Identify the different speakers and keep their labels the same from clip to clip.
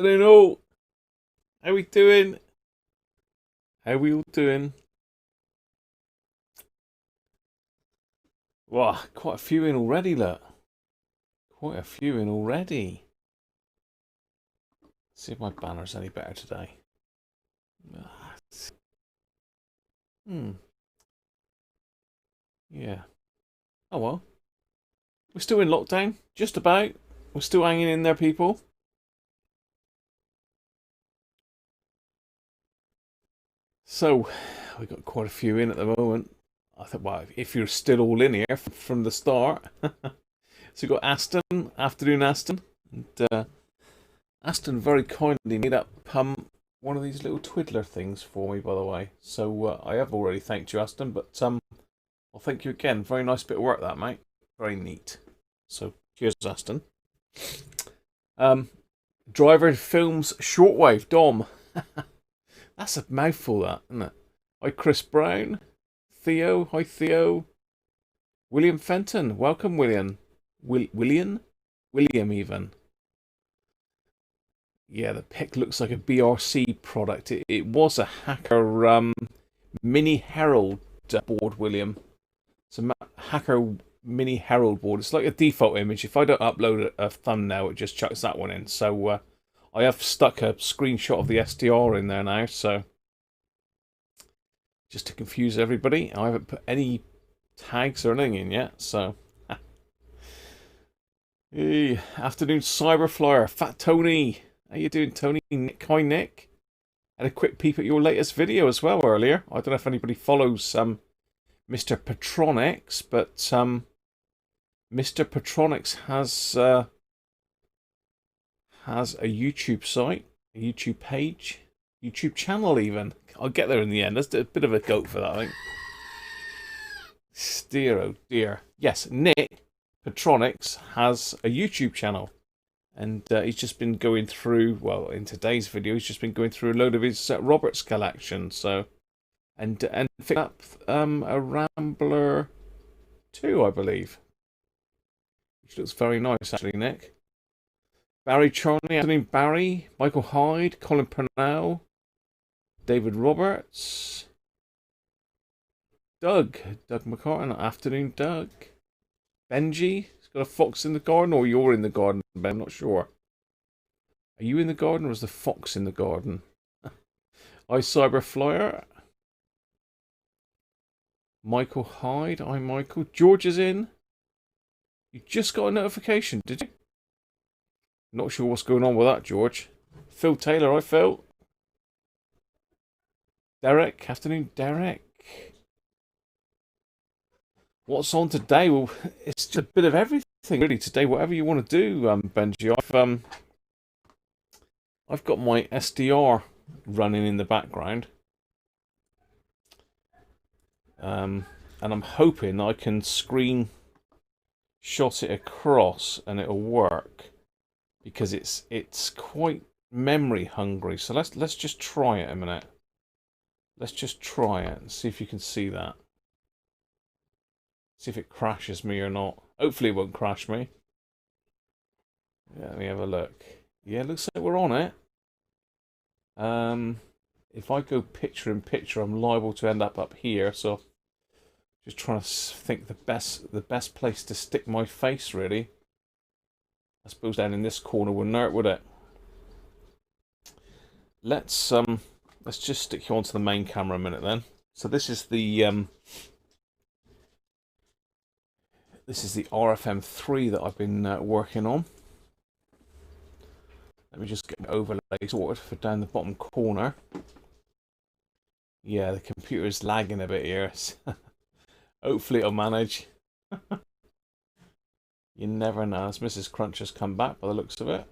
Speaker 1: Afternoon all. How we doing? How we all doing? Wow, quite a few in already, look. Quite a few in already. Let's see if my banner's any better today. Hmm. Yeah. Oh well. We're still in lockdown. Just about. We're still hanging in there, people. So, we got quite a few in at the moment. I thought, well, if you're still all in here from the start. So we got Aston, afternoon Aston. And Aston very kindly made up one of these little twiddler things for me, by the way. So I have already thanked you, Aston, but I'll thank you again. Very nice bit of work, that, mate. Very neat. So cheers, Aston. Driver films shortwave. Dom. That's a mouthful, that, isn't it? Hi, Chris Brown. Theo. Hi, Theo. William Fenton. Welcome, William. William, even. Yeah, the pic looks like a BRC product. It was a Hacker Mini Herald board, William. It's a Hacker Mini Herald board. It's like a default image. If I don't upload a thumbnail, it just chucks that one in. So I have stuck a screenshot of the SDR in there now. So just to confuse everybody, I haven't put any tags or anything in yet. So. Hey, afternoon Cyberflyer, Fat Tony. How you doing, Tony? Nick, hi Nick. Had a quick peep at your latest video as well earlier. I don't know if anybody follows Mr. Patronix, but Mr. Patronix has a YouTube site, a YouTube page, YouTube channel even. I'll get there in the end. That's a bit of a goat for that, I think. Dear, oh dear. Yes, Nick Patronix has a YouTube channel, and he's just been going through, well, in today's video, he's just been going through a load of his Roberts collection, so, and picked up a Rambler 2, I believe, which looks very nice, actually, Nick. Barry Charney, afternoon Barry, Michael Hyde, Colin Purnell, David Roberts, Doug McCartan, afternoon Doug. Benji, he's got a fox in the garden, or you're in the garden, Ben, I'm not sure. Are you in the garden, or is the fox in the garden? Hi, Cyberflyer. Michael Hyde, hi, Michael. George is in. You just got a notification, did you? Not sure what's going on with that, George. Phil Taylor, hi, Phil. Derek, afternoon, Derek. What's on today? Well, it's just a bit of everything really today. Whatever you want to do, Benji. I've got my SDR running in the background, and I'm hoping I can screenshot it across and it'll work, because it's quite memory hungry. So let's just try it a minute. Let's just try it and see if you can see that. See if it crashes me or not. Hopefully it won't crash me. Yeah, let me have a look. Yeah, it looks like we're on it. If I go picture in picture, I'm liable to end up here. So, just trying to think the best place to stick my face, really. I suppose down in this corner wouldn't hurt, would it? Let's just stick you onto the main camera a minute then. So this is the RFM3 that I've been working on. Let me just get an overlay sorted for down the bottom corner. Yeah, the computer is lagging a bit here. Hopefully it'll manage. You never know. As Mrs. Cruncher's come back by the looks of it.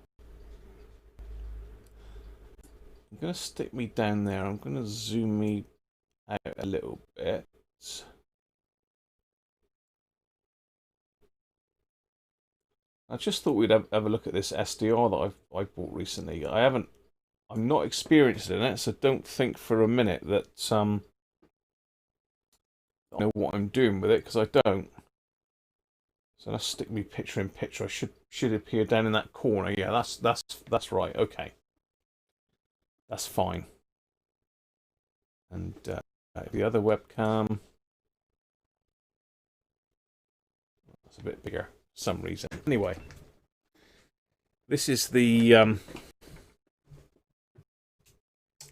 Speaker 1: I'm going to stick me down there. I'm going to zoom me out a little bit. I just thought we'd have a look at this SDR that I bought recently. I'm not experienced in it, so don't think for a minute that I know what I'm doing with it, because I don't. So let's stick me picture in picture. I should appear down in that corner. Yeah, that's right. Okay. that's fine. And the other webcam, it's a bit bigger for some reason. Anyway, this is the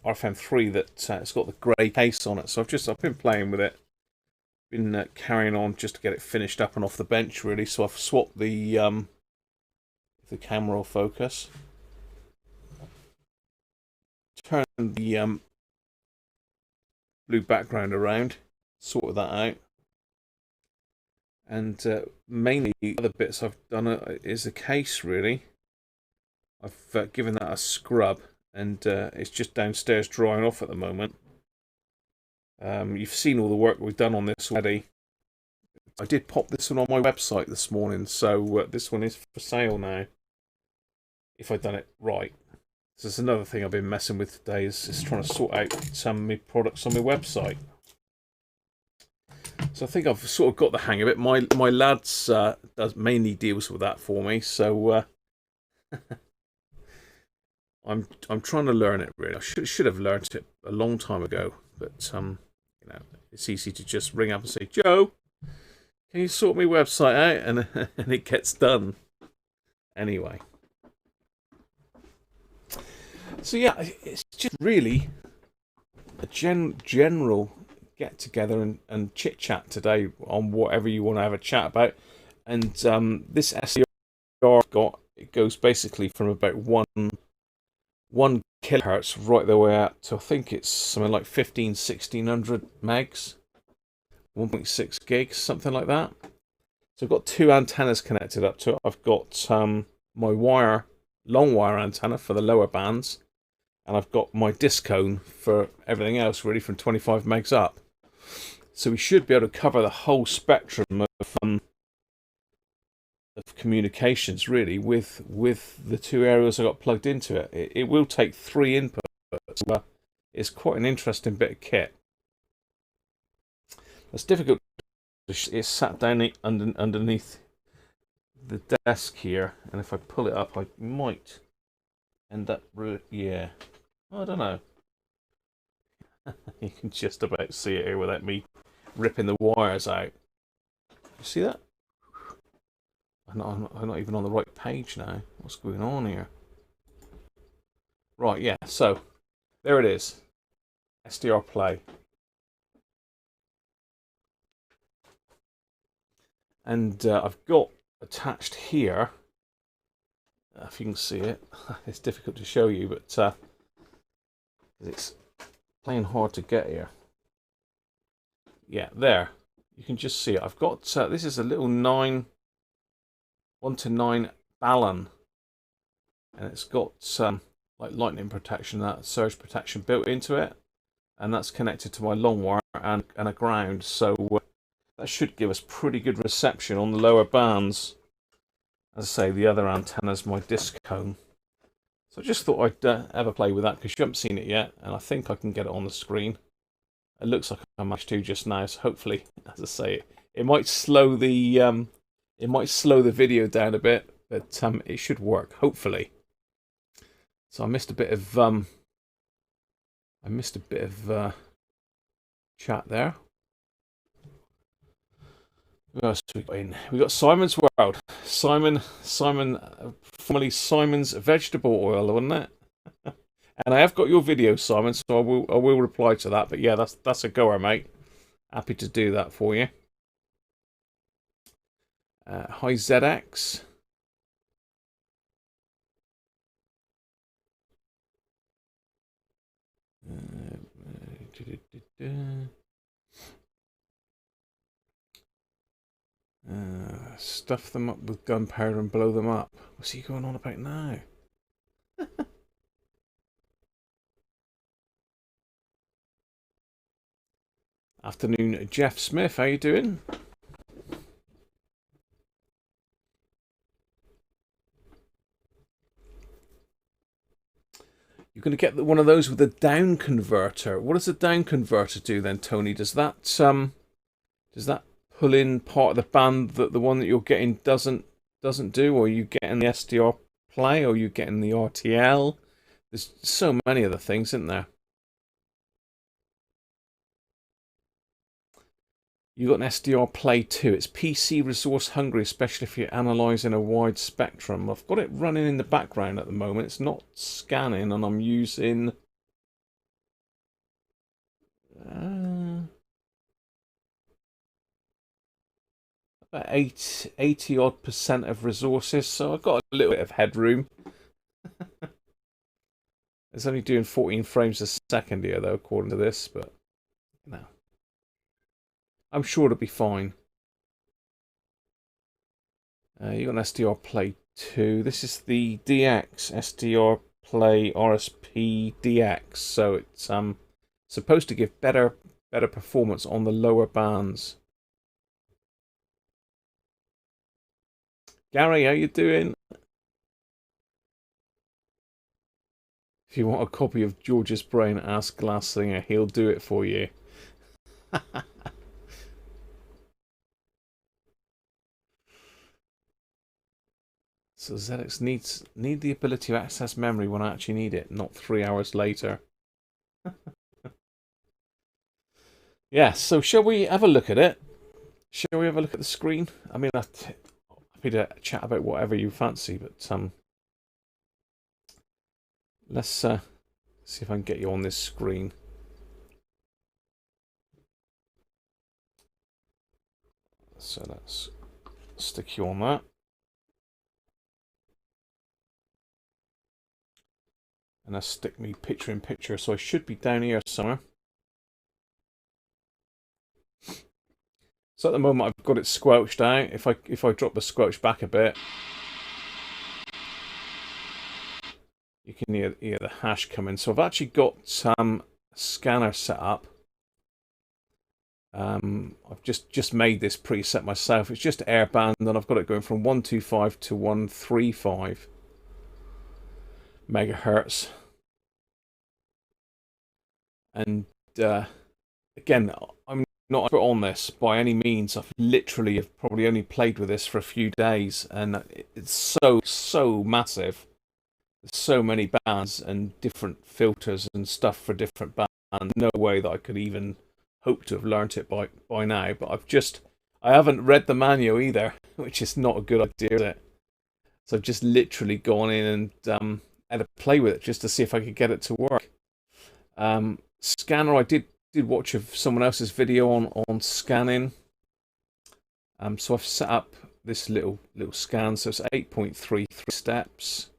Speaker 1: RFM3 that it's got the grey case on it. So I've been playing with it, been carrying on just to get it finished up and off the bench really. So I've swapped the camera focus, turned the blue background around, sorted that out, and mainly the other bits I've done is the case really. I've given that a scrub, and it's just downstairs drying off at the moment. You've seen all the work we've done on this already. I did pop this one on my website this morning, so this one is for sale now, if I've done it right. So that's another thing I've been messing with today, is trying to sort out some of my products on my website. So I think I've sort of got the hang of it. My lads mainly deals with that for me, so I'm trying to learn it really. I should have learned it a long time ago, but you know, it's easy to just ring up and say, Joe, can you sort my website out? And it gets done. Anyway. So yeah, it's just really a general get together and chit chat today on whatever you want to have a chat about. And this SDR I've got, it goes basically from about one kilohertz right the way up to, I think it's something like 1600 megs, 1.6 gigs, something like that. So I've got two antennas connected up to it. I've got my long wire antenna for the lower bands, and I've got my disc cone for everything else, really, from 25 megs up. So we should be able to cover the whole spectrum of communications, really, with the two areas I got plugged into it. It will take 3 inputs. So it's quite an interesting bit of kit. It's difficult. It's sat down underneath the desk here, and if I pull it up, I might end up. Yeah, I don't know. You can just about see it here without me ripping the wires out. You see that? I'm not even on the right page now. What's going on here? Right, yeah. So there it is. SDRplay. And I've got attached here, if you can see it, it's difficult to show you, but it's playing hard to get here. Yeah, there. You can just see it. I've got, this is a little 1-to-9 Balun, and it's got like lightning protection, that surge protection built into it, and that's connected to my long wire and a ground, so that should give us pretty good reception on the lower bands. As I say, the other antenna's my disc cone. So I just thought I'd have a play with that, because you haven't seen it yet, and I think I can get it on the screen. It looks like I managed to just now, so hopefully, as I say, it might slow the video down a bit, but it should work, hopefully. So I missed a bit of chat there. What else we got in? We got Simon's World. Simon, formerly Simon's Vegetable Oil, wasn't it? And I have got your video, Simon, so I will reply to that. But yeah, that's a goer, mate. Happy to do that for you. Hi ZX. Stuff them up with gunpowder and blow them up. What's he going on about now? Afternoon, Jeff Smith. How you doing? You're going to get one of those with a down converter. What does a down converter do then, Tony? Does that pull in part of the band that the one that you're getting doesn't do, or are you getting the SDR play, or are you getting the RTL? There's so many other things, isn't there? You got an SDRplay 2. It's PC resource hungry, especially if you're analysing a wide spectrum. I've got it running in the background at the moment. It's not scanning, and I'm using about 80 odd percent of resources, so I've got a little bit of headroom. It's only doing 14 frames a second here, though, according to this, but no. I'm sure it'll be fine. You got an SDRplay 2. This is the DX SDRplay RSPdx, so it's supposed to give better performance on the lower bands. Gary, how you doing? If you want a copy of George's Brain, ask Glassinger. He'll do it for you. So ZX need the ability to access memory when I actually need it, not 3 hours later. Yeah, so shall we have a look at it? Shall we have a look at the screen? I mean, I'm happy to chat about whatever you fancy, but let's see if I can get you on this screen. So let's stick you on that. And let's stick me picture in picture. So I should be down here somewhere. So at the moment I've got it squelched out. If I drop the squelch back a bit, you can hear the hash coming. So I've actually got some scanner set up. I've just made this preset myself. It's just airband, and I've got it going from 125 to 135 megahertz. And again, I'm not expert on this by any means. I've literally have probably only played with this for a few days, and it's so massive. There's so many bands and different filters and stuff for different bands. No way that I could even hope to have learnt it by now. But I haven't read the manual either, which is not a good idea, is it? So I've just literally gone in and had to play with it just to see if I could get it to work. Scanner, I did watch someone else's video on scanning. So I've set up this little scan. So it's 8.33 steps.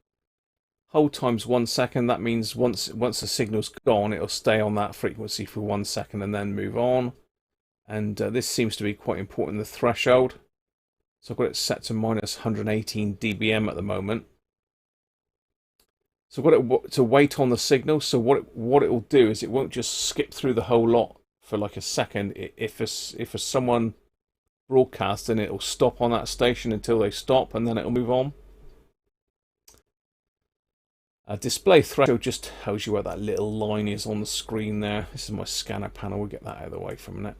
Speaker 1: Hold time's 1 second. That means once the signal's gone, it'll stay on that frequency for 1 second and then move on. And this seems to be quite important, the threshold. So I've got it set to minus 118 dBm at the moment. So I've got it to wait on the signal. So what it will do is it won't just skip through the whole lot for like a second. If there's someone broadcasting, it'll stop on that station until they stop, and then it'll move on. Display threshold just tells you where that little line is on the screen there. This is my scanner panel. We'll get that out of the way for a minute.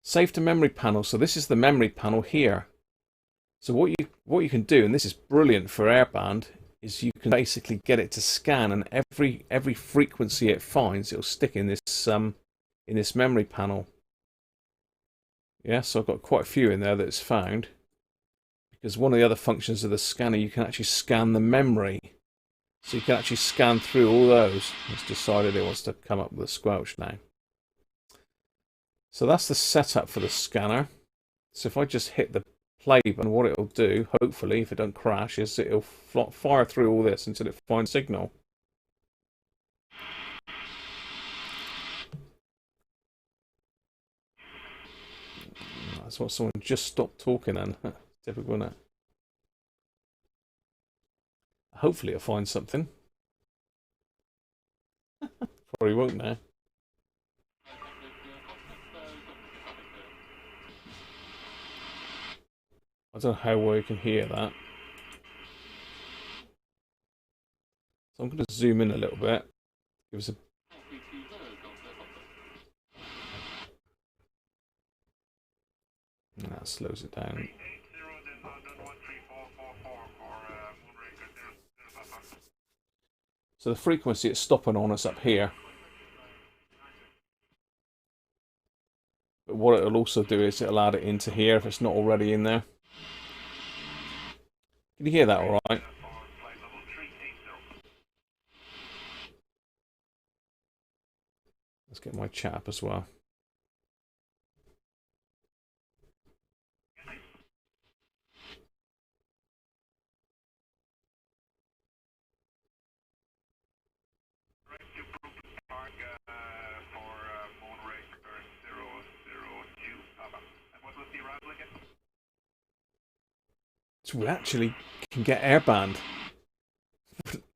Speaker 1: Save to memory panel. So this is the memory panel here. So what you can do, and this is brilliant for airband, is you can basically get it to scan, and every frequency it finds, it'll stick in this memory panel. Yeah, so I've got quite a few in there that it's found. Because one of the other functions of the scanner, you can actually scan the memory. So you can actually scan through all those. It's decided it wants to come up with a squelch now. So that's the setup for the scanner. So if I just hit the play button, what it'll do, hopefully, if it don't crash, is it'll fire through all this until it finds signal. That's what someone just stopped talking then. Typical, isn't it? Hopefully it'll find something. Probably won't now. I don't know how well you can hear that. So I'm going to zoom in a little bit. Give us a... That slows it down. So the frequency it's stopping on is up here. But what it'll also do is it'll add it into here if it's not already in there. Can you hear that all right? Let's get my chat up as well. So we actually can get airband.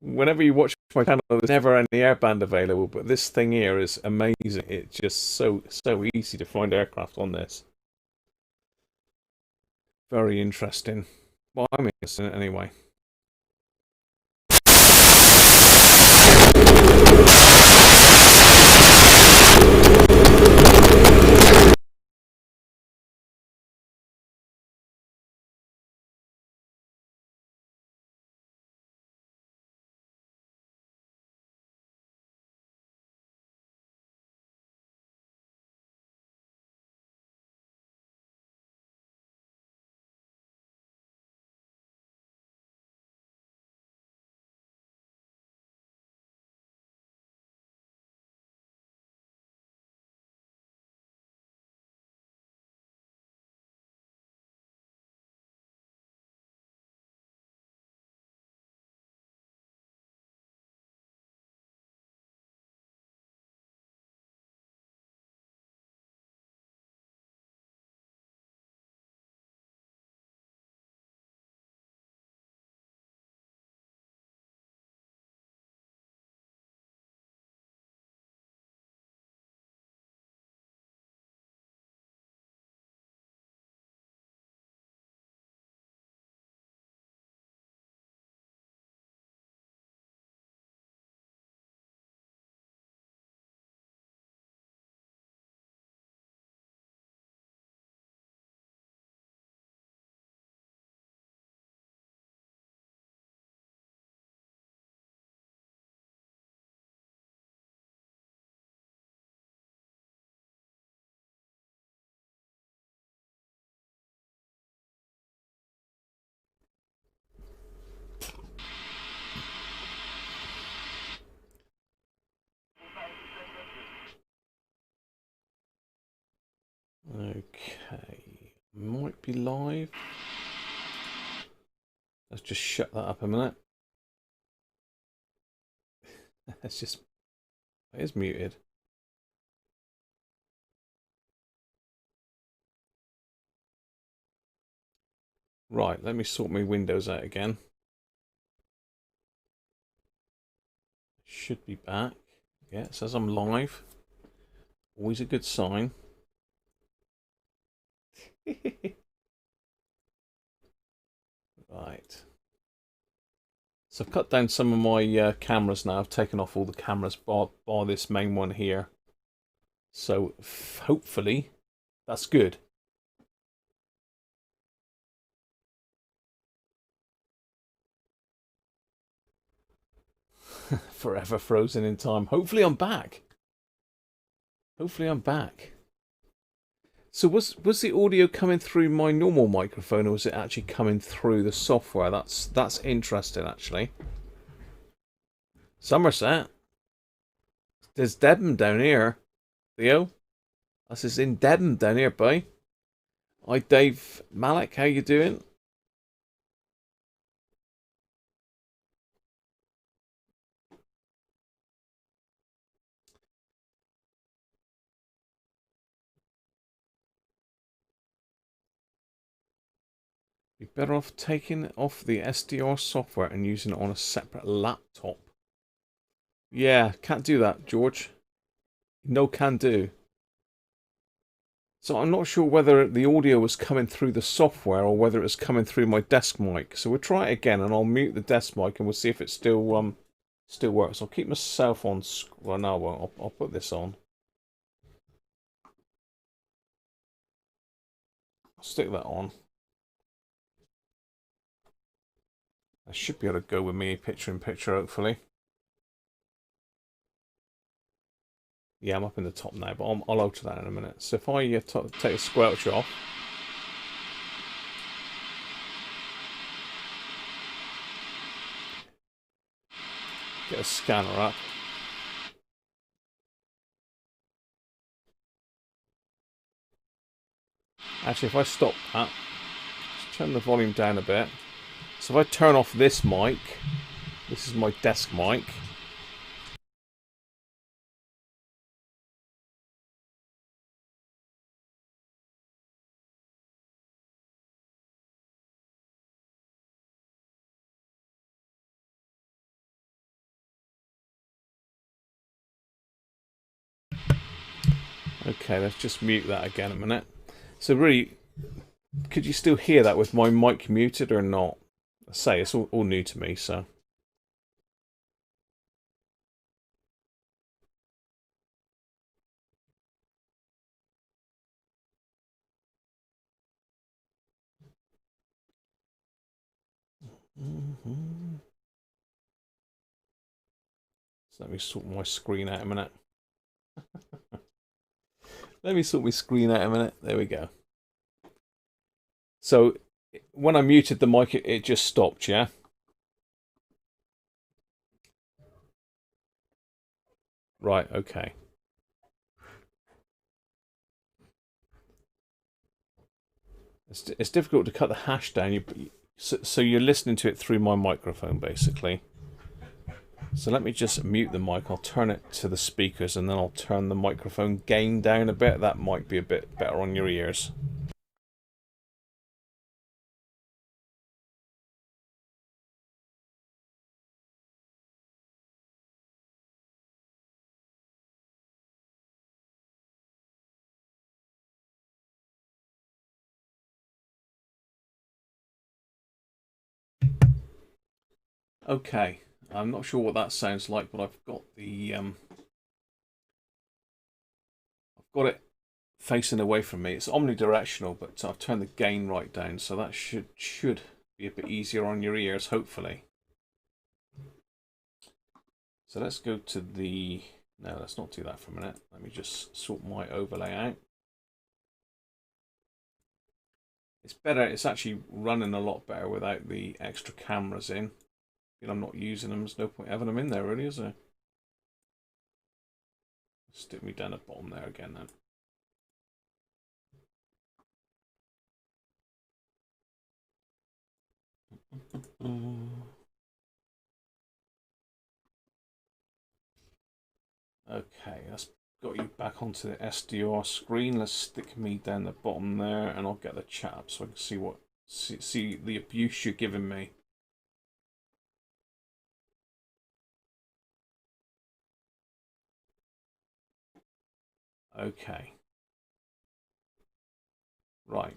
Speaker 1: Whenever you watch my channel, there's never any airband available, but this thing here is amazing. It's just so easy to find aircraft on this. Very interesting. Well, I'm interested in it anyway. Okay, might be live. Let's just shut that up a minute. It's just, it is muted. Right, let me sort my windows out again. Should be back. Yeah, it says I'm live. Always a good sign. Right. So I've cut down some of my cameras now. I've taken off all the cameras bar this main one here. So hopefully that's good. Forever frozen in time. Hopefully I'm back. Hopefully I'm back. So was the audio coming through my normal microphone, or was it actually coming through the software? That's interesting, actually. Somerset. There's Debham down here, Theo. This is in Debham down here, boy. Hi, Dave Malik. How you doing? You're better off taking off the SDR software and using it on a separate laptop. Yeah, can't do that, George. No can do. So I'm not sure whether the audio was coming through the software or whether it was coming through my desk mic. So we'll try it again, and I'll mute the desk mic and we'll see if it still works. I'll keep myself on. Well, no, I won't. I'll put this on. I'll stick that on. I should be able to go with me picture in picture, hopefully. Yeah, I'm up in the top now, but I'll alter that in a minute. So if I take a squelch off, get a scanner up. Actually, if I stop that, just turn the volume down a bit. So if I turn off this mic, this is my desk mic. Okay, let's just mute that again a minute. So really, could you still hear that with my mic muted or not? I say it's all new to me, so. So let me sort my screen out a minute. Let me sort my screen out a minute. There we go. So when I muted the mic, it just stopped, yeah? Right, okay. It's difficult to cut the hash down. So you're listening to it through my microphone, basically. So let me just mute the mic. I'll turn it to the speakers, and then I'll turn the microphone gain down a bit. That might be a bit better on your ears. Okay, I'm not sure what that sounds like, but I've got the I've got it facing away from me. It's omnidirectional, but I've turned the gain right down, so that should be a bit easier on your ears, hopefully. So let's go to the... No, let's not do that for a minute. Let me just sort my overlay out. It's better, it's actually running a lot better without the extra cameras in. And I'm not using them, there's no point having them in there really, is there? Stick me down the bottom there again then. Okay, that's got you back onto the SDR screen. Let's stick me down the bottom there, and I'll get the chat up so I can see the abuse you're giving me. Okay. Right.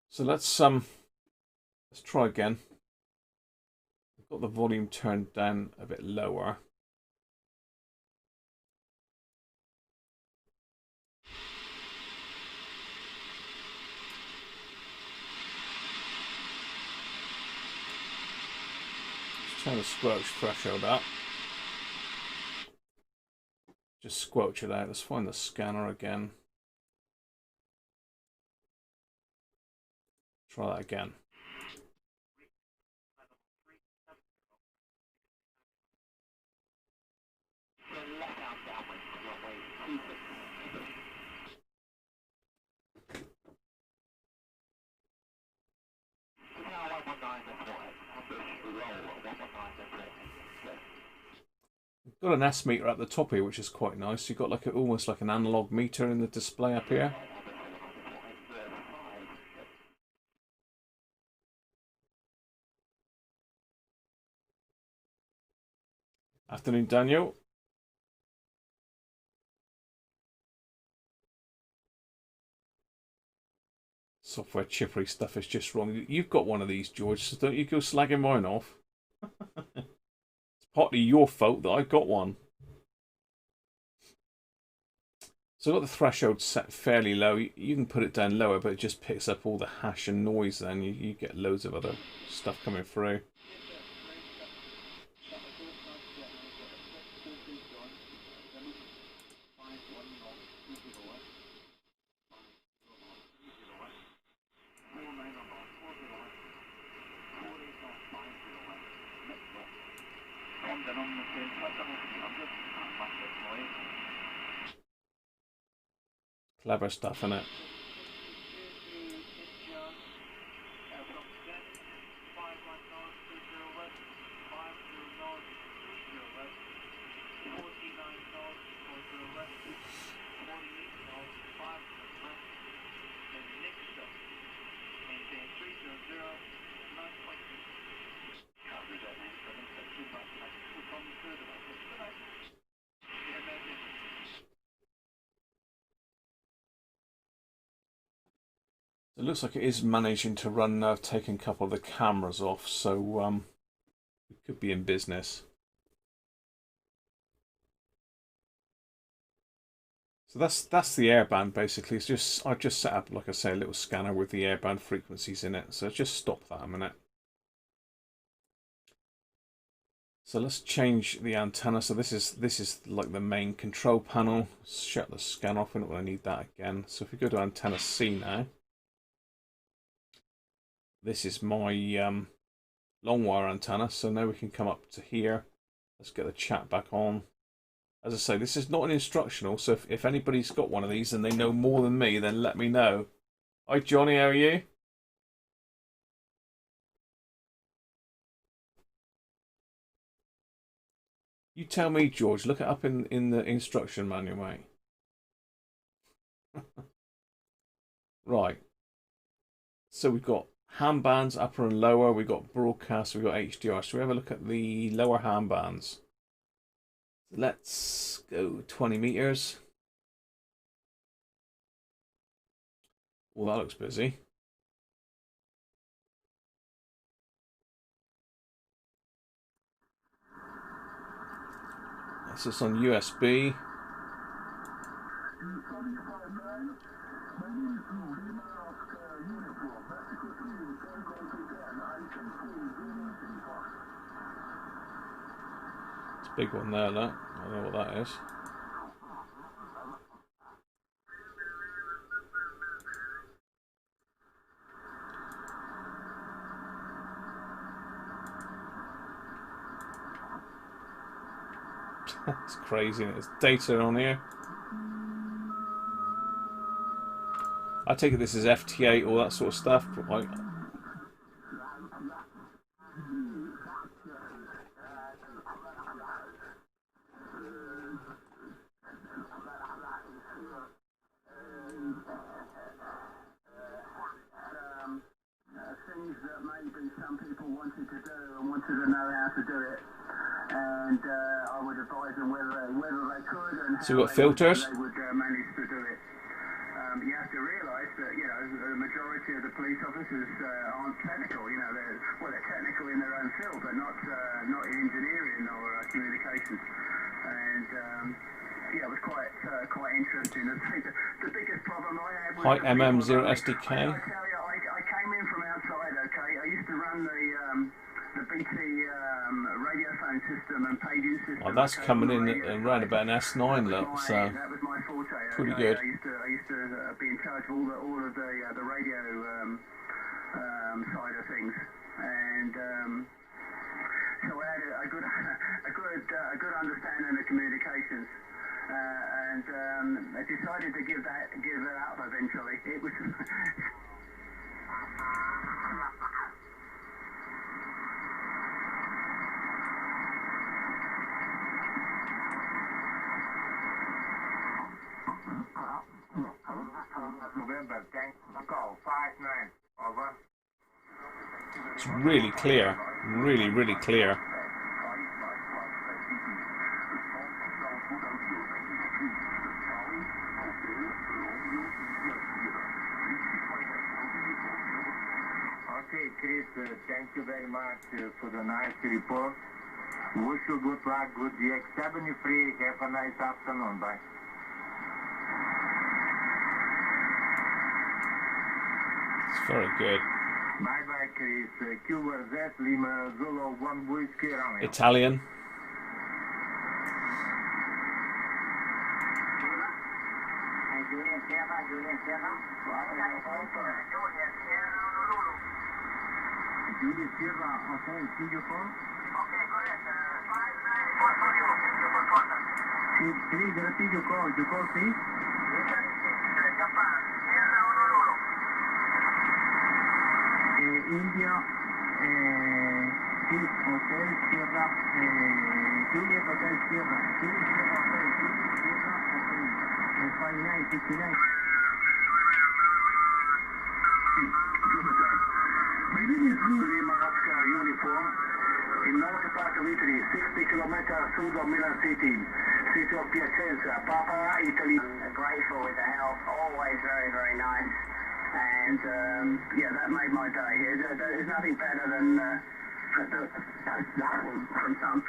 Speaker 1: So let's try again. I've got the volume turned down a bit lower. Just turn the squelch threshold up. Just squelch it out. Let's find the scanner again. Try that again. We've got an S meter at the top here, which is quite nice. You've got like almost like an analog meter in the display up here. Afternoon, Daniel. Software chippery stuff is just wrong. You've got one of these, George, so don't you go slagging mine off. It's partly your fault that I got one. So I've got the threshold set fairly low. You can put it down lower, but it just picks up all the hash and noise then. You get loads of other stuff coming through. Clever stuff, innit? It looks like it is managing to run now, taking a couple of the cameras off, so it could be in business. So that's the airband basically. It's just I've just set up, like I say, a little scanner with the airband frequencies in it. So just stop that a minute. So let's change the antenna. So this is like the main control panel. Shut the scan off. We don't want to need that again. So if we go to antenna C now. This is my long wire antenna, so now we can come up to here. Let's get the chat back on. As I say, this is not an instructional, so if anybody's got one of these and they know more than me, then let me know. Hi Johnny, how are you? You tell me, George, look it up in the instruction manual, mate. Right. So we've got ham bands, upper and lower, we've got broadcast, we've got HDR. So we have a look at the lower ham bands. Let's go 20 meters. Well, that looks busy. That's just on USB. Big one there, look. I don't know what that is. It's crazy. There's data on here. I take it this is FT8, all that sort of stuff, but like.
Speaker 2: Things that maybe some people wanted to do and wanted to know how to do it, and I would advise them whether they could and how
Speaker 1: so we've got filters.
Speaker 2: They would manage to do it. You have to realise that the majority of the police officers aren't technical. They're technical in their own field, but not in engineering or communications. And it was quite interesting. The biggest problem I had was
Speaker 1: Hi MM0SDK.
Speaker 2: I tell you, I came in from outside. Okay, I used to run the BT radiophone system and paging system.
Speaker 1: Well, that's coming in around about an S9 look, so
Speaker 2: that was my forte.
Speaker 1: pretty good.
Speaker 2: I used to be in charge of all of the radio side of things, and so I had a good understanding of communications. And I decided to give that up eventually. It was
Speaker 3: November, tank, call 59, over.
Speaker 1: It's really clear, really clear.
Speaker 3: Okay, Chris, thank you very much for the nice report. Wish you good luck, good DX73. Have a nice afternoon. Bye.
Speaker 1: It's very good.
Speaker 3: Bye-bye, Chris. QRZ, Lima, Zulu, 1 Whiskey, Romeo.
Speaker 1: Italian.
Speaker 3: Juliet Sierra, Hotel, Studio 4.
Speaker 2: okay, correct. 594 for you.
Speaker 3: Please repeat your call. Your call, please. India, Hotel Sierra, Juliet Hotel Sierra, Juliet Sierra Hotel, Juliet Sierra Hotel, 5969.
Speaker 2: Uniform in North Park of Italy, 60 kilometers south of Milan City, city of Piacenza, Papa, Italy.
Speaker 4: Grateful with the help, always very, very nice. And yeah, that made my day. There's nothing better than from some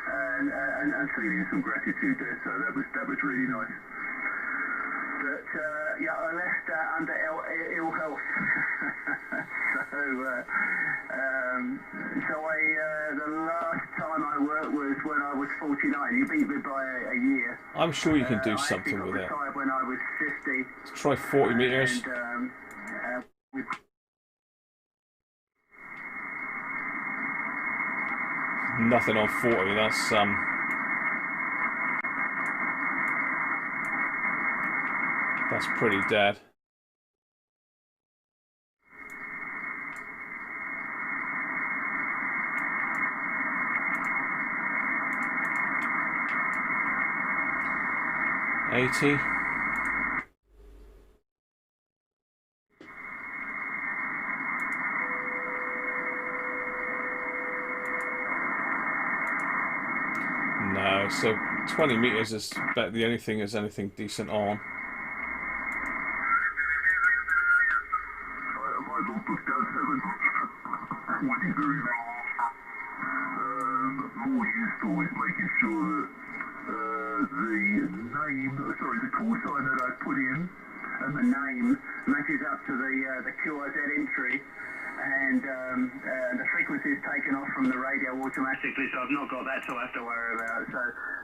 Speaker 2: and feeling some gratitude there. So that was really nice. But yeah, I left under ill health. So the last time I worked was when I was 49. You beat me by a year.
Speaker 1: I'm sure you can do something with it.
Speaker 2: I retired when I was 50.
Speaker 1: Let's try 40 meters.
Speaker 2: And,
Speaker 1: Nothing on 40. That's pretty dead. $80. No, so 20 meters is about the only thing there's anything decent on.
Speaker 2: More useful is making sure that the call sign that I put in and the name matches up to the QRZ entry, and the frequency is taken off from the radio automatically, so I've not got that to have to worry about. So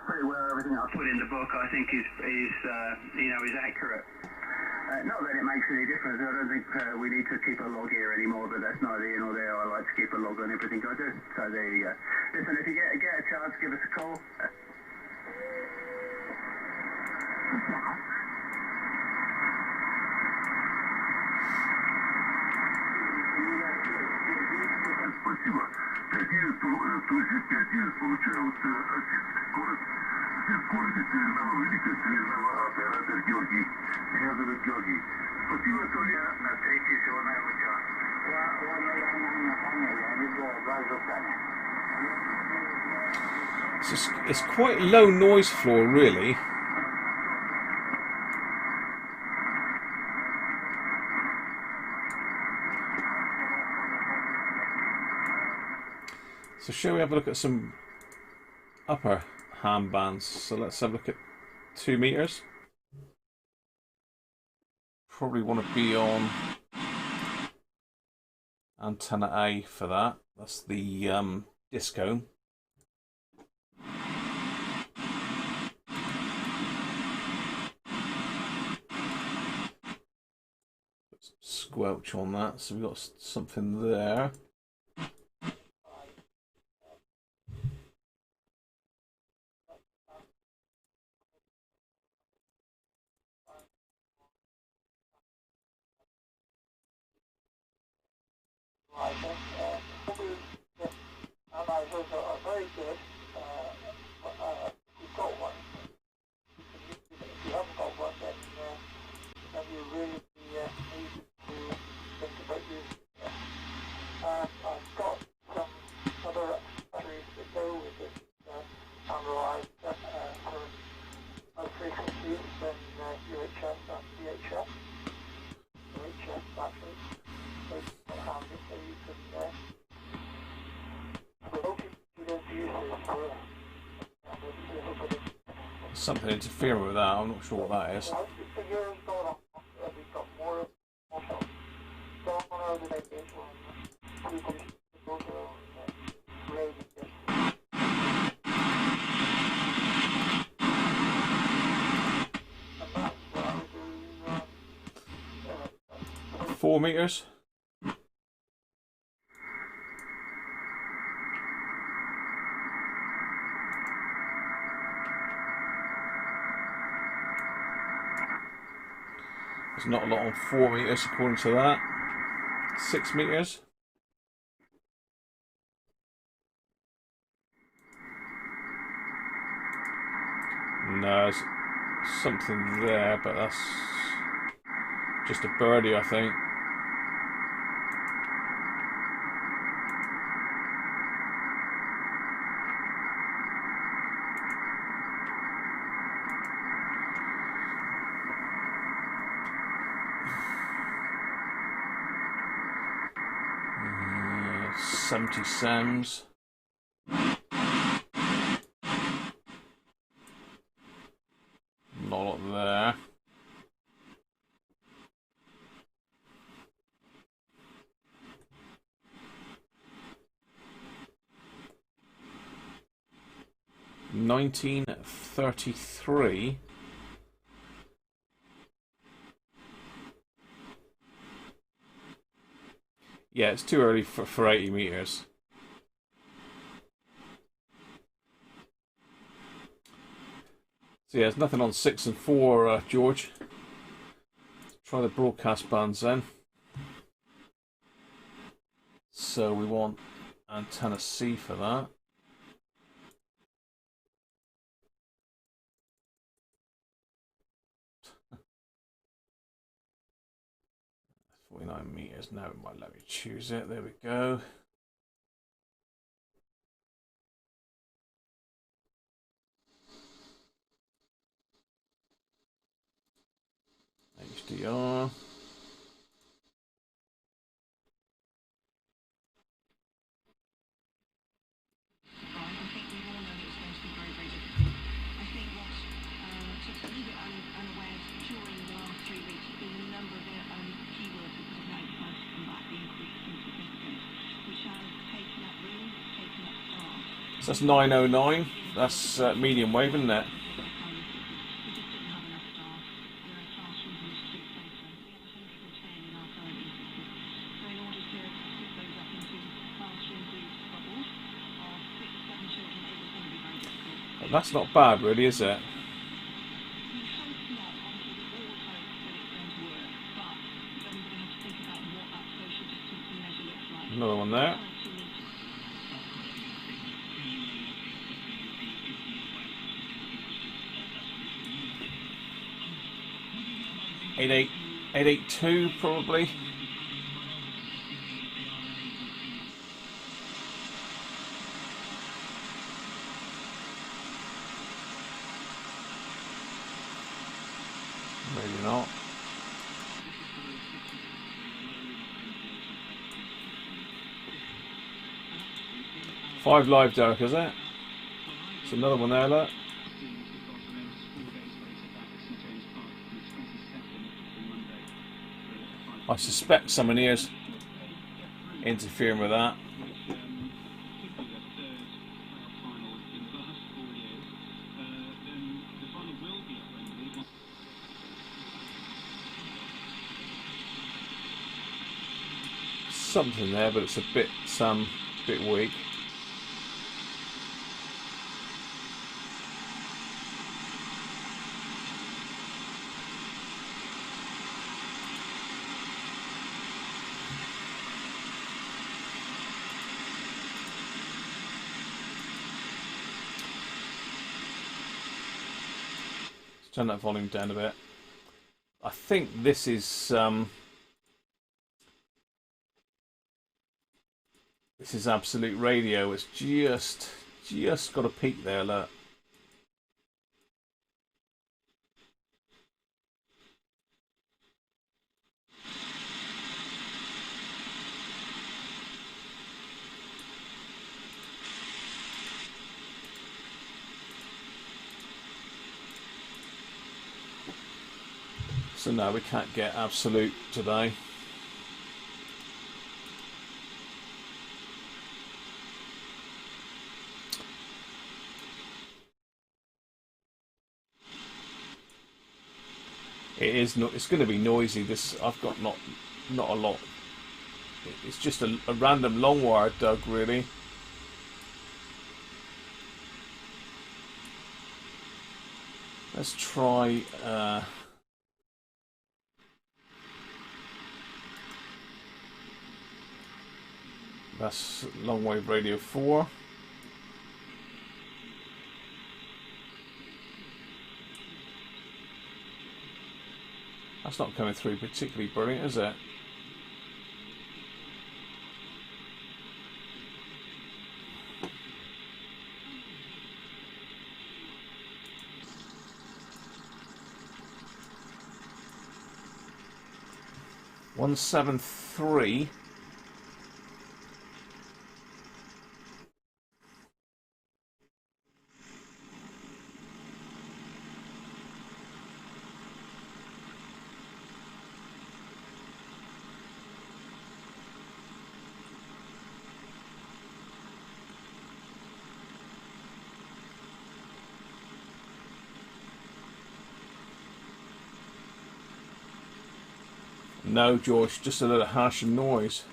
Speaker 2: pretty well everything I put in the book I think is accurate. Not that it makes any difference. I don't think we need to keep a log here anymore, but that's neither here nor there. I like to keep a log on everything I do. So there you go. Listen, if you get a chance, give us a call. Спасибо. 5 получают скорость. Скорость северного, великого северного оператор Георгий. Меня зовут Георгий. Спасибо, Толя. На встрече всего наилучшего.
Speaker 1: It's quite low noise floor, really. So shall we have a look at some upper ham bands? So let's have a look at 2 meters. Probably want to be on antenna A for that. That's the disco. Put some squelch on that, so we've got something there. Something interfering with that, I'm not sure what that is. Four meters. not a lot on 4 meters according to that. 6 meters. No, there's something there, but that's just a birdie, I think. Yeah, 70 Sams. Not a lot there. $19.33. Yeah, it's too early for 80 meters. So yeah, there's nothing on 6 and 4, George. Try the broadcast bands then. So we want antenna C for that. That's 49 meters. Now it might let me choose it. There we go. HDR. So that's 909. That's medium wave, isn't it? But that's not bad, really, is it? Another one there. Eight 882 probably. Maybe not. Five live, Derek, is it? There's another one there, look. I suspect someone here's interfering with that. Something there, but it's a bit weak. Turn that volume down a bit. I think this is absolute radio. It's just got a peak there, look. So no, we can't get absolute today. It's going to be noisy. This I've got not a lot. It's just a random long wire, Doug. Really. Let's try. That's long wave radio 4. That's not coming through particularly brilliant, is it? One 173. No, George, just a little harsh noise.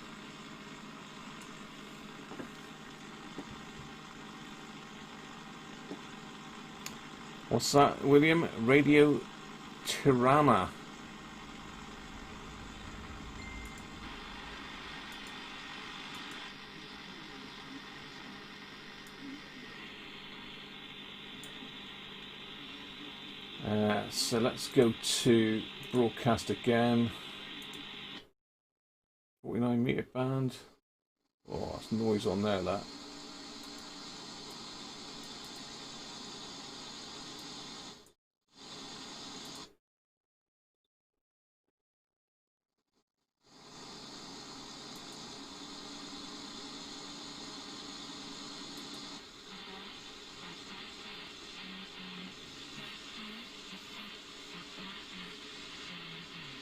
Speaker 1: What's that, William? Radio Tirana. So let's go to broadcast again. 49 meter band. Oh, that's noise on there, that.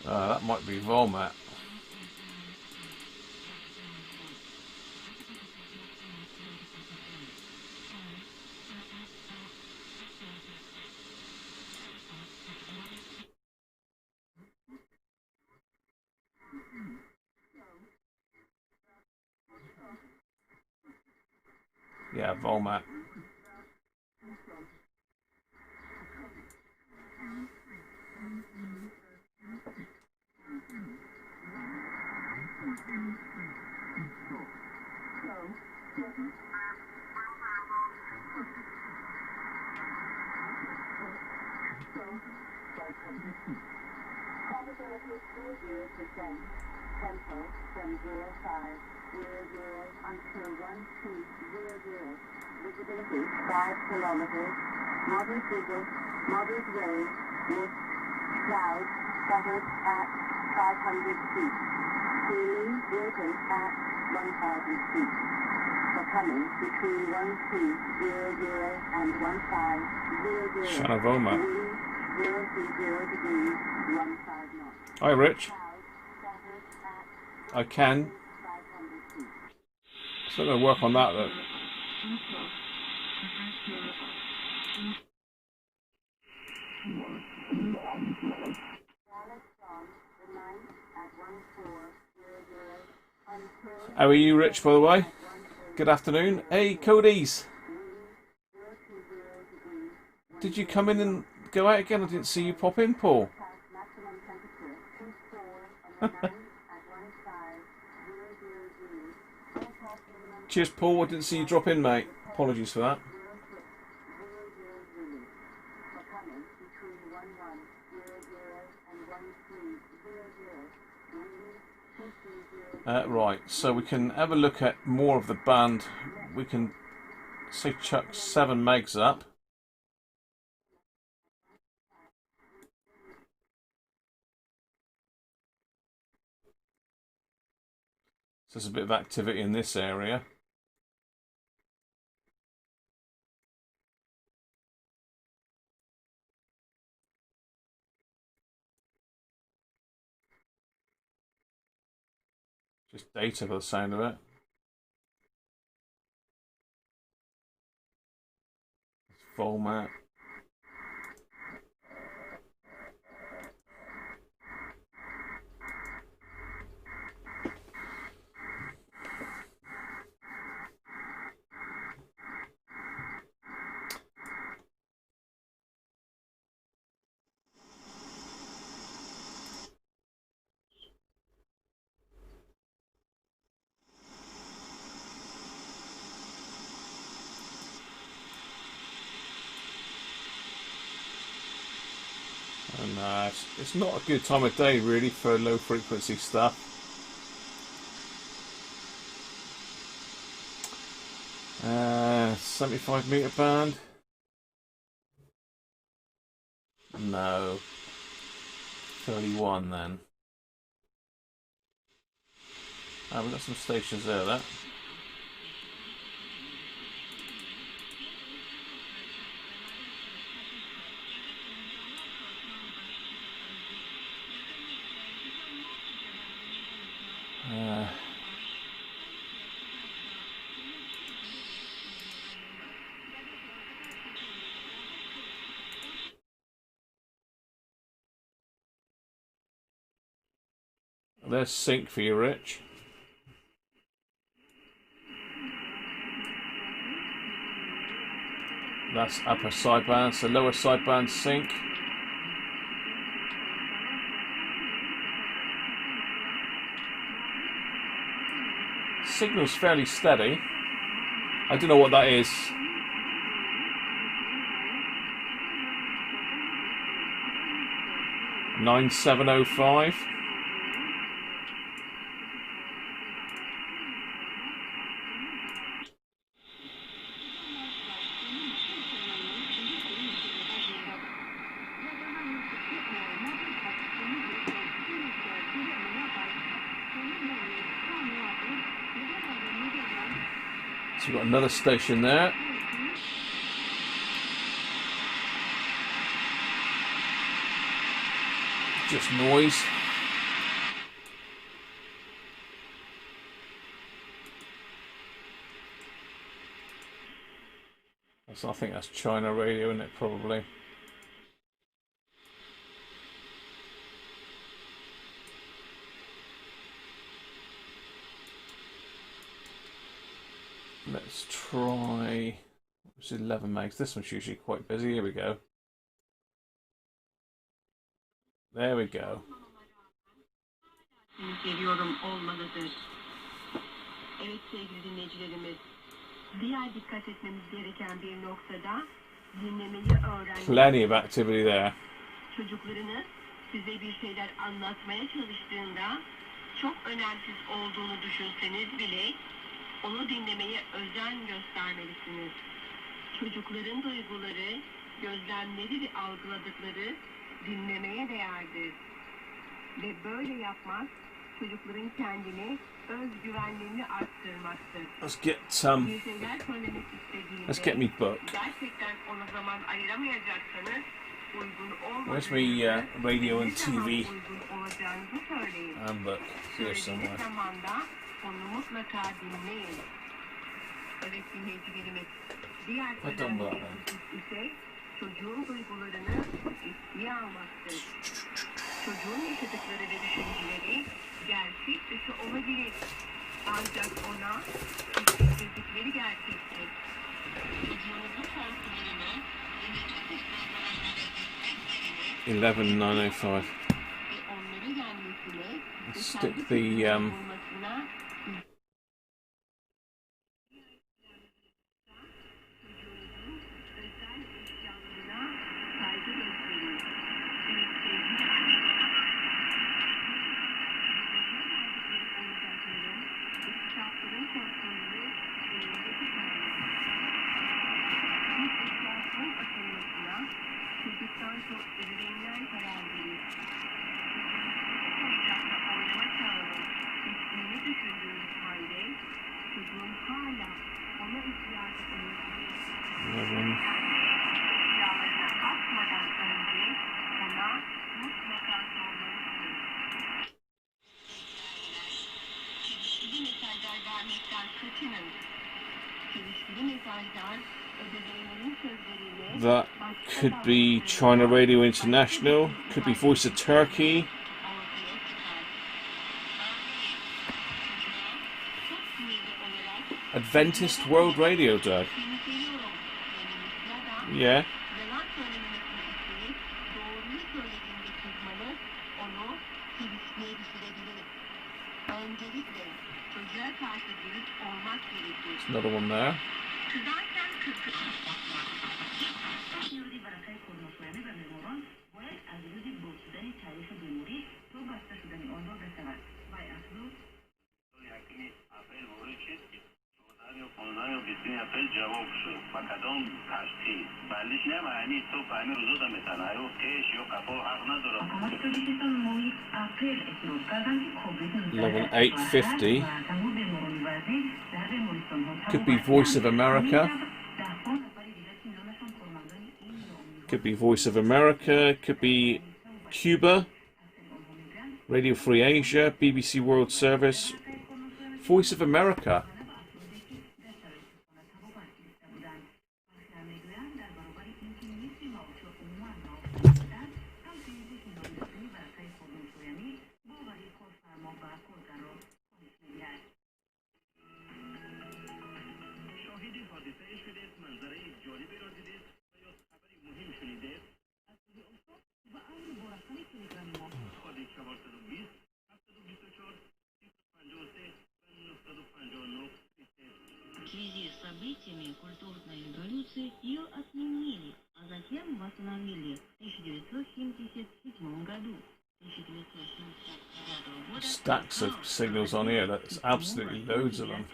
Speaker 1: That might be Volmat. Yeah, Volmat.
Speaker 5: Tempo from 0500 until 1200. Visibility 5 kilometers. Moderate drizzle, moderate rain, mist, clouds, scattered at 500 feet. Ceiling broken at 1,000 feet. For coming between 1200 and 1500.
Speaker 1: Shanavoma.
Speaker 5: 030 degrees, 15 knots.
Speaker 1: Hi, Rich. I can. So I'm going to work on that though. How are you, Rich, by the way? Good afternoon. Hey, Cody's. Did you come in and go out again? I didn't see you pop in, Paul. Cheers, Paul. I didn't see you drop in, mate. Apologies for that. Right, so we can have a look at more of the band. We can, say, chuck 7 megs up. So there's a bit of activity in this area. Just data by the sound of it. Format. it's not a good time of day really for low frequency stuff. Uh, 75 meter band. No. 31 then. Ah, we've got some stations there, that. There's sync for you, Rich. That's upper sideband, so lower sideband sync. Signal's fairly steady. I don't know what that is. $9705. So we've got another station there. Just noise. I think that's China radio, isn't it? Probably. Let's try. It's 11 megs. This one's usually quite busy. Here we go. There we go.
Speaker 6: Seviyorum olmalıdır. Evet sevgili dinleyicilerimiz, diğer dikkat etmemiz gereken bir noktada dinlemeyi öğrenmek.
Speaker 1: Plenty of activity there.
Speaker 6: Çocuklarınız size bir şeyler anlatmaya çalıştığında çok önemsiz olduğunu düşünseniz bile onu dinlemeye özen göstermelisiniz. Çocukların duyguları, gözlemleri ve algıladıkları dinlemeye değerdir. Ve böyle yapmak çocukların kendini, özgüvenlerini arttırmaktır.
Speaker 1: Let's get
Speaker 6: Bir şeyler söylemek istediğinde
Speaker 1: let's get me book.
Speaker 6: gerçekten ona zaman ayıramayacaksanız uygun
Speaker 1: Where's
Speaker 6: olmadığınızı,
Speaker 1: my radio and
Speaker 6: ne zaman
Speaker 1: TV
Speaker 6: uygun olacağınızı söyleyin.
Speaker 1: and book? Here somewhere.
Speaker 6: Söylediğiniz zamanda onu mutlaka dinleyin. Evet dinleyicilerimiz, diğer önemli bir husus ise çocuğun duygularını ciddiye almaktır. Çocuğun yaşadıkları ve düşünceleri gerçek dışı olabilir. Ancak ona hissettirdikleri gerçektir. Çocuğunuzun korkularını ve
Speaker 1: 11905.
Speaker 6: ve onları yenmesine ve
Speaker 1: Stick
Speaker 6: kendi
Speaker 1: the
Speaker 6: bulmasına saygı gösterin. Evet sevgili oyuncakların ve kitapların kontrolünü elinde tutmayın. Bir eşyasının atılmasına çocuktan çok ebeveynler karar verir. Oyuncakla oynama çağının bittiğini düşündüğünüz halde çocuğun hala ona ihtiyacı olabilir. Eşyalarına atmadan önce ona mutlaka sormalısınız. Çelişkili mesajlar vermekten kaçının. Çelişkili mesajlar ebeveynlerin sözleriyle
Speaker 1: That could be China Radio International, could be Voice of Turkey.
Speaker 6: ortaya çıkar. Çok sinirli olarak
Speaker 1: Adventist World Radio, Dad.
Speaker 6: seni seviyorum demeniz ya da
Speaker 1: Yeah.
Speaker 6: yalan söylememesini isteyip doğruyu söylediğinde kızmanız onu çelişkiye düşürebilir. Öncelikle çocuğa karşı dürüst olmak gerekir.
Speaker 1: Another one there.
Speaker 6: Kızarken kızın.
Speaker 1: Level 850. Could be Voice of America. Could be Voice of America. Could be Cuba. Radio Free Asia. BBC World Service. Voice of America.
Speaker 6: Культурной революции ее отменили, а затем восстановили в 1977 году.
Speaker 1: Stacks of signals on here. That's absolutely loads of them.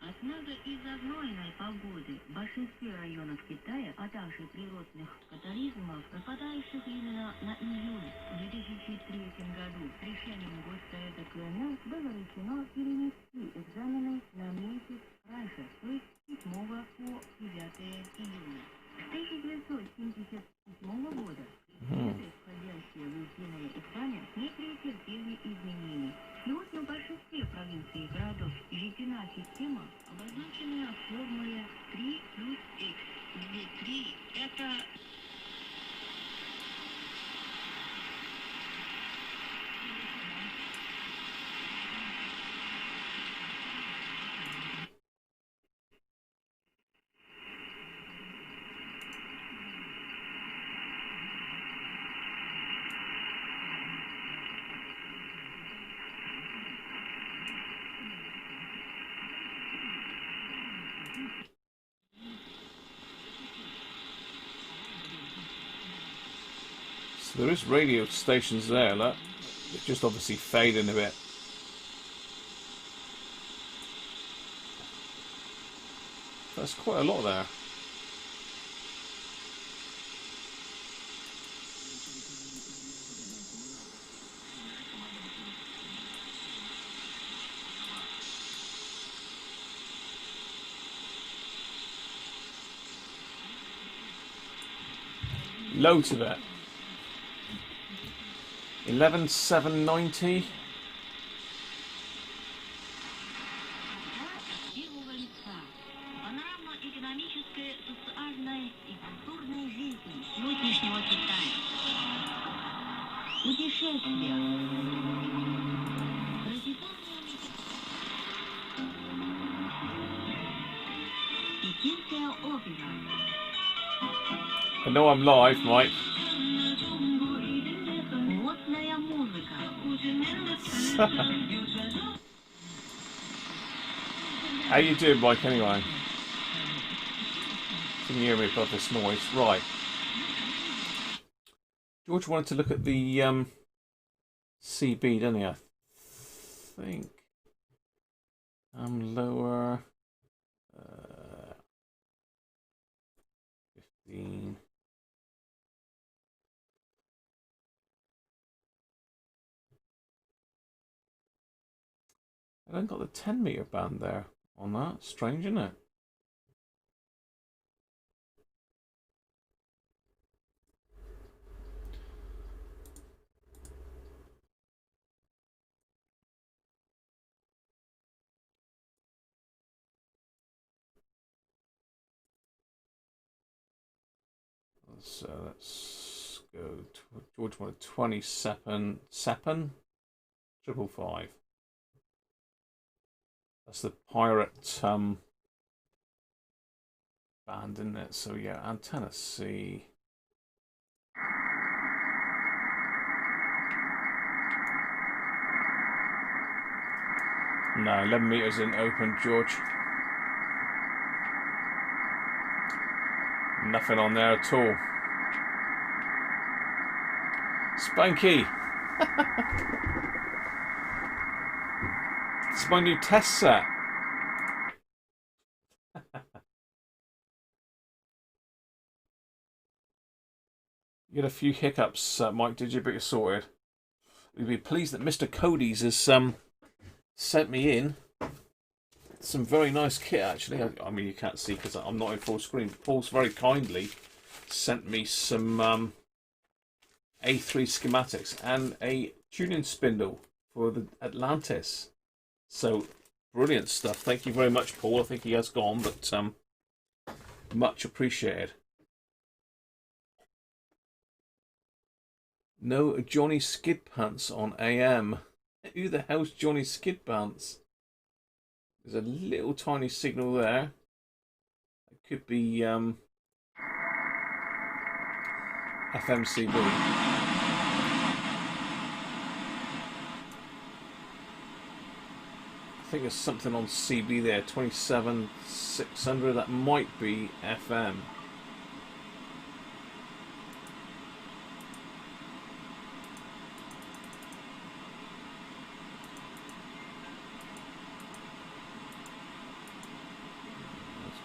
Speaker 6: Однако из-за знойной погоды в большинстве районов Китая, а также природных катаклизмов, выпадающих именно на июль в 2003 году, решением Госсовета КНР было решено перенести экзамены на месяц раньше, то есть с 7 по 9 июля. С 1977 года предметы, входящие в единое экзамен, не претерпели изменений. Сегодня в большинстве провинций и городов введена система, обозначенная в формуле 3 плюс x, где 3 это...
Speaker 1: So there is radio stations there, look. They're just obviously fading a bit. That's quite a lot there. Loads of it. 11,790. I know I'm live, Mike. How you doing, Mike, anyway? Can you hear me above this noise? Right. George wanted to look at the CB, didn't he? I think. Lower. 15. I haven't got the 10 meter band there on that. Strange, isn't it? So let's go. George wanted 27, 555. That's the pirate band, isn't it? So yeah, antenna C. No, 11 meters isn't open, George. Nothing on there at all. Spanky! It's my new test set. You had a few hiccups, Mike, did you? But you're sorted. We'd be pleased that Mr. Cody's has sent me in some very nice kit, actually. I mean, you can't see because I'm not in full screen. Paul's very kindly sent me some A3 schematics and a tuning spindle for the Atlantis. So, brilliant stuff. Thank you very much, Paul. I think he has gone, but much appreciated. No Johnny Skid Pants on AM. Who the hell's Johnny Skid Pants? There's a little tiny signal there. It could be FMCB. I think there's something on CB there, 27600. That might be FM.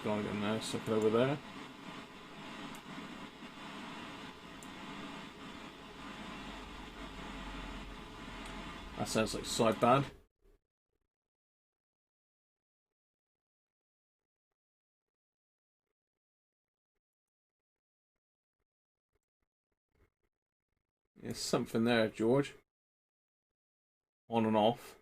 Speaker 1: Going in there, suck it over there. That sounds like side band. There's something there, George. On and off.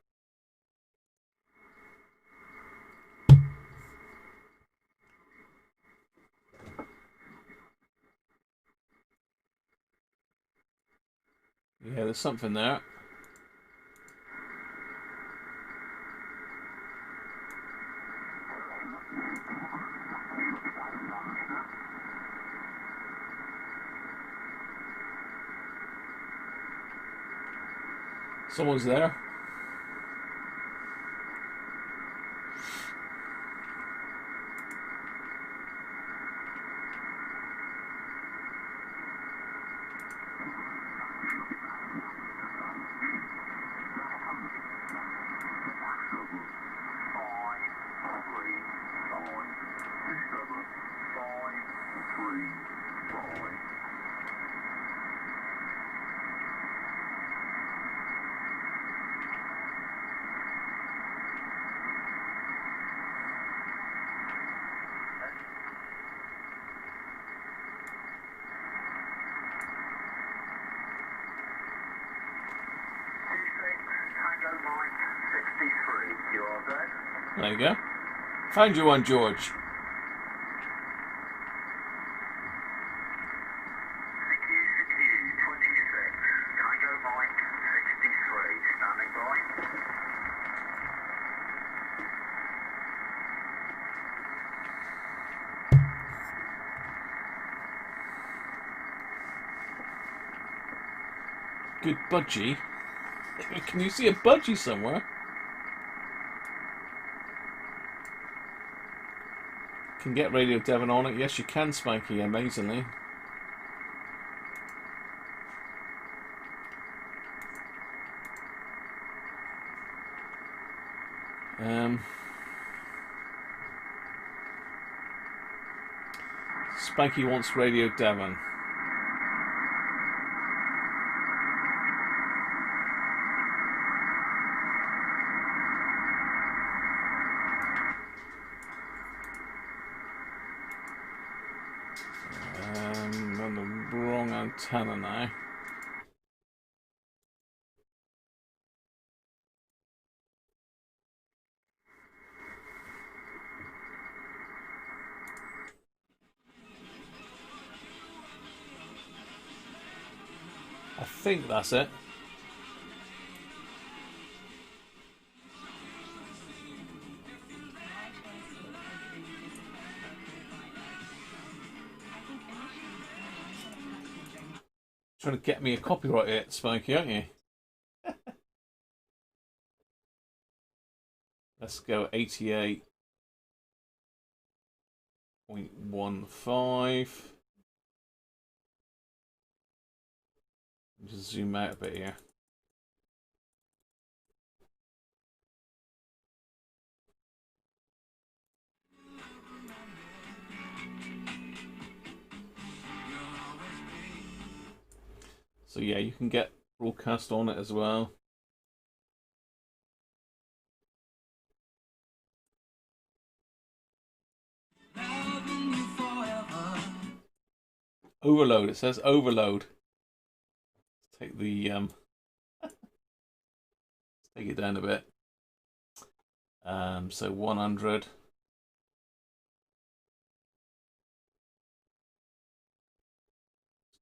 Speaker 1: Yeah, there's something there. Someone's there. There you go. Found you one, George.
Speaker 2: CQ, CQ, 26. Tango Mike, 63. Standing by.
Speaker 1: Good budgie. Can you see a budgie somewhere? Can get Radio Devon on it. Yes, you can, Spanky, amazingly. Spanky wants Radio Devon. On the wrong antenna now. I think that's it. Trying to get me a copyright hit, Spanky, aren't you? Let's go 88.15. Just zoom out a bit here. So yeah, you can get broadcast on it as well. Overload, it says overload. Let's take the take it down a bit. So 100. It's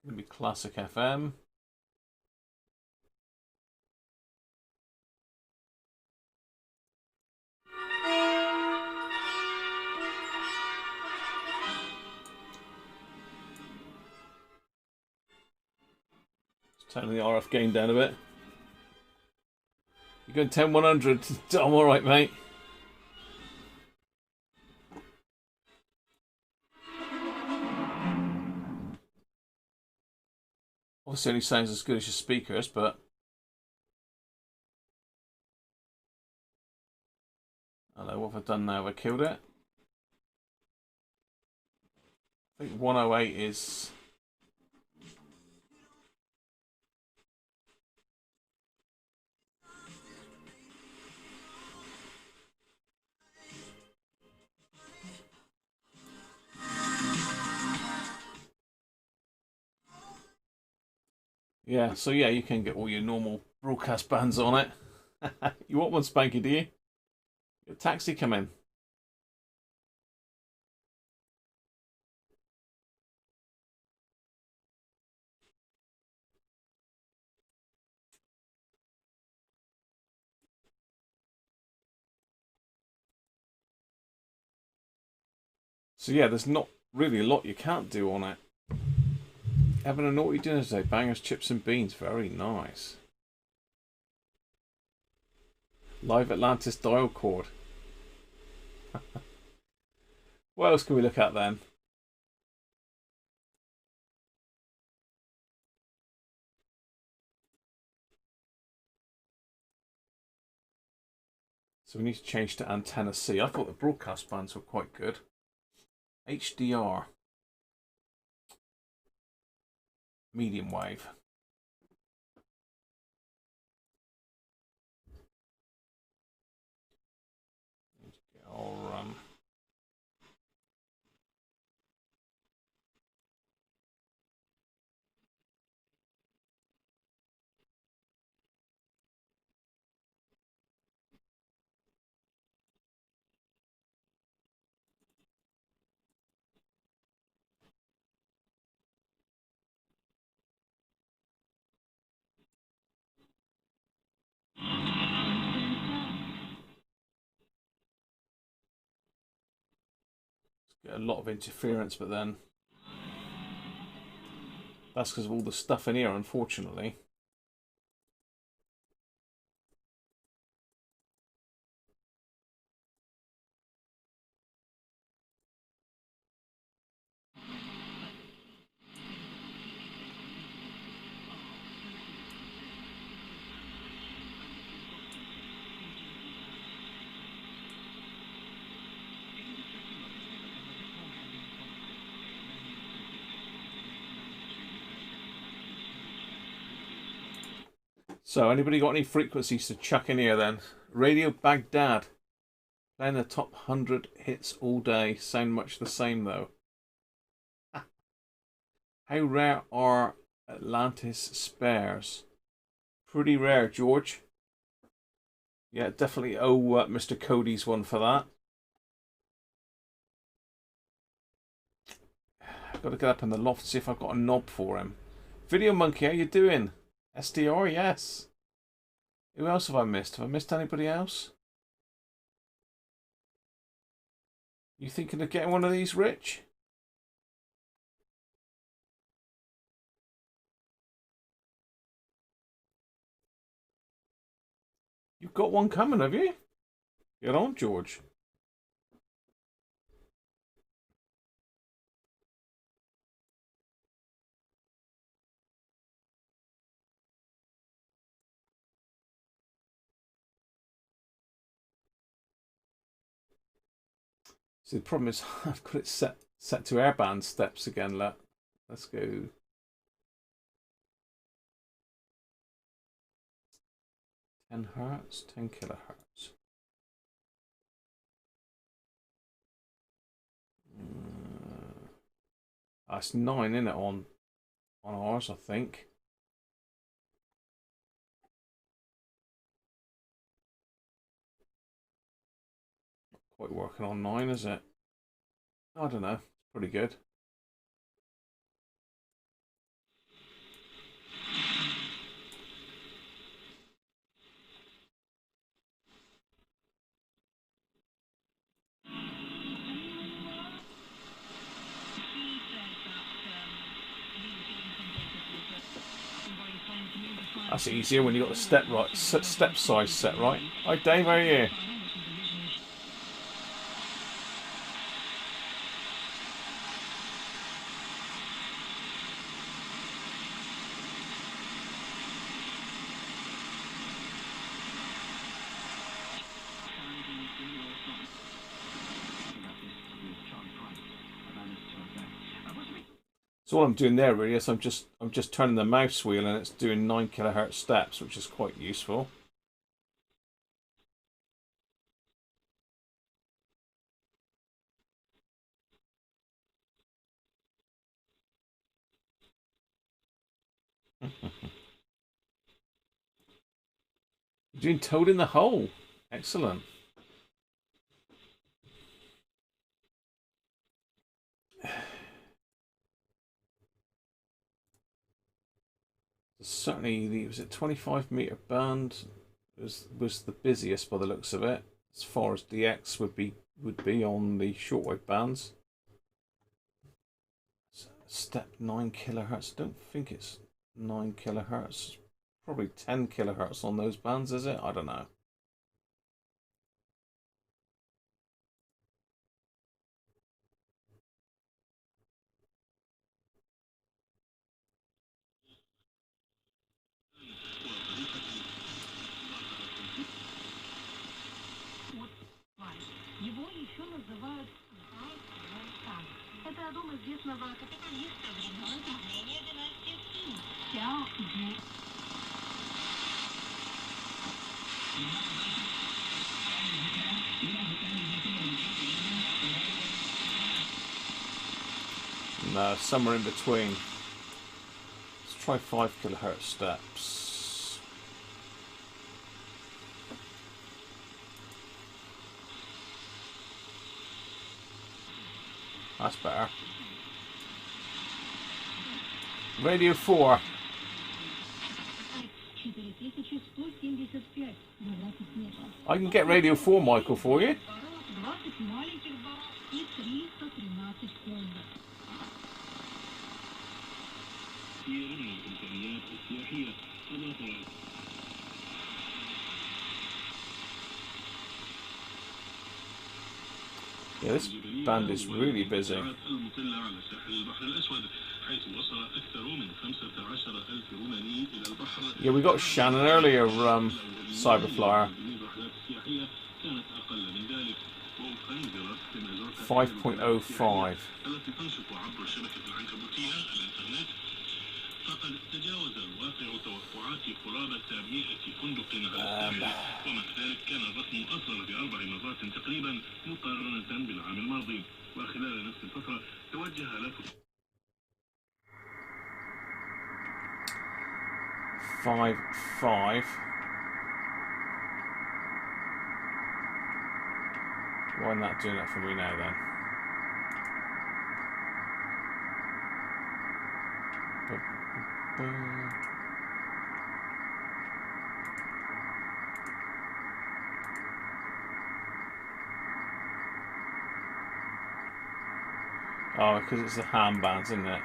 Speaker 1: going to be classic FM. Turn the RF gain down a bit. You're going 10 100. I'm alright, mate. Obviously only sounds as good as your speakers, but hello, what have I done now? Have I killed it? I think 108 is... Yeah, so yeah, you can get all your normal broadcast bands on it. You want one, Spanky, do you? Your taxi come in. So yeah, there's not really a lot you can't do on it. Having a naughty dinner today. Bangers, chips and beans. Very nice. Live Atlantis dial cord. What else can we look at then? So we need to change to antenna C. I thought the broadcast bands were quite good. HDR. Medium wave. All get a lot of interference, but then that's because of all the stuff in here, unfortunately. So, anybody got any frequencies to chuck in here then? Radio Baghdad. Playing the top 100 hits all day. Sound much the same though. How rare are Atlantis spares? Pretty rare, George. Yeah, definitely owe Mr. Cody's one for that. I've got to get up in the loft to see if I've got a knob for him. Video Monkey, how you doing? SDR, yes. Who else have I missed? Have I missed anybody else? You thinking of getting one of these, Rich? You've got one coming, have you? Get on, George. See, the problem is I've got it set to airband steps again. Let's go. Hertz, 10 kilohertz. That's 9, isn't it, on ours, I think. Not quite working on 9, is it? I don't know. It's pretty good. That's easier when you got the step size set right. Hi Dave, how are you? So what I'm doing there really is I'm just turning the mouse wheel and it's doing 9 kilohertz steps, which is quite useful. You're doing Toad in the Hole. Excellent. Certainly, was it 25-meter band was the busiest by the looks of it, as far as DX would be on the shortwave bands. Step 9 kilohertz. I don't think it's 9 kilohertz. Probably 10 kilohertz on those bands, is it? I don't know.
Speaker 6: Его еще называют это дом известного капиталиста времен правления династии Цин. Сяо Ю.
Speaker 1: No, somewhere in between. Let's try 5 kilohertz steps. That's better. Radio 4. I can get Radio 4, Michael, for you. Yeah, this band is really busy. Yeah, we got Shannon earlier, Cyberflyer. 5.05.
Speaker 7: فقد تجاوز الواقع توقعات قرابة 100 فندق على ومع ذلك كان الرقم أصغر ب4 مرات تقريبا مقارنة بالعام الماضي وخلال نفس الفترة توجه آلاف
Speaker 1: 5.5. Why not doing that for me now then? Oh, because it's the ham bands, isn't it?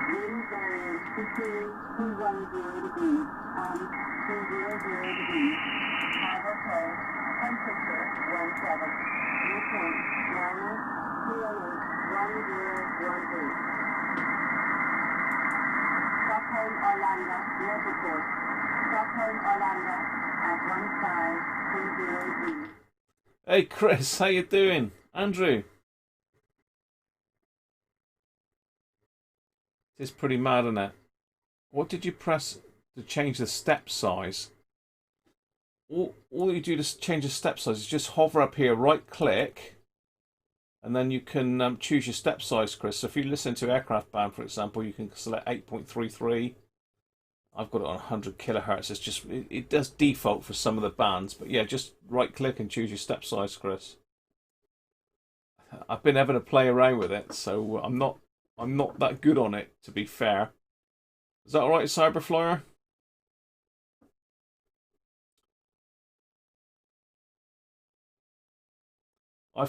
Speaker 5: Wind variance between 210 degrees and 200 degrees. Have okay. Temperature 17. Viewpoint -208 1018. Stockholm Arlanda, negative. Stockholm Arlanda at 15303.
Speaker 1: Hey Chris, how you doing? Andrew. It's pretty mad, isn't it? What did you press to change the step size? All you do to change the step size is just hover up here, right click, and then you can choose your step size, Chris. So if you listen to Aircraft Band, for example, you can select 8.33. I've got it on 100 kilohertz. It's just it does default for some of the bands, but yeah, just right click and choose your step size, Chris. I've been having to play around with it, so I'm not that good on it, to be fair. Is that all right, Cyberflyer? I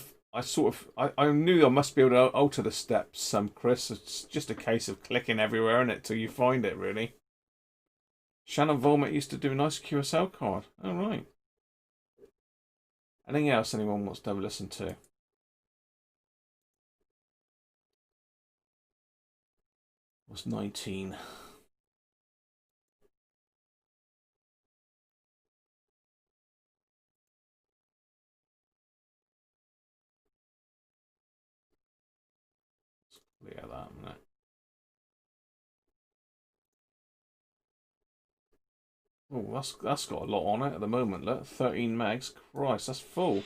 Speaker 1: knew I must be able to alter the steps, Chris. It's just a case of clicking everywhere in it till you find it, really. Shannon Volmet used to do a nice QSL card. All right. Anything else anyone wants to have a listen to? Was 19. Let's clear that a minute. Oh, that's got a lot on it at the moment. Look, 13 megs. Christ, that's full. Look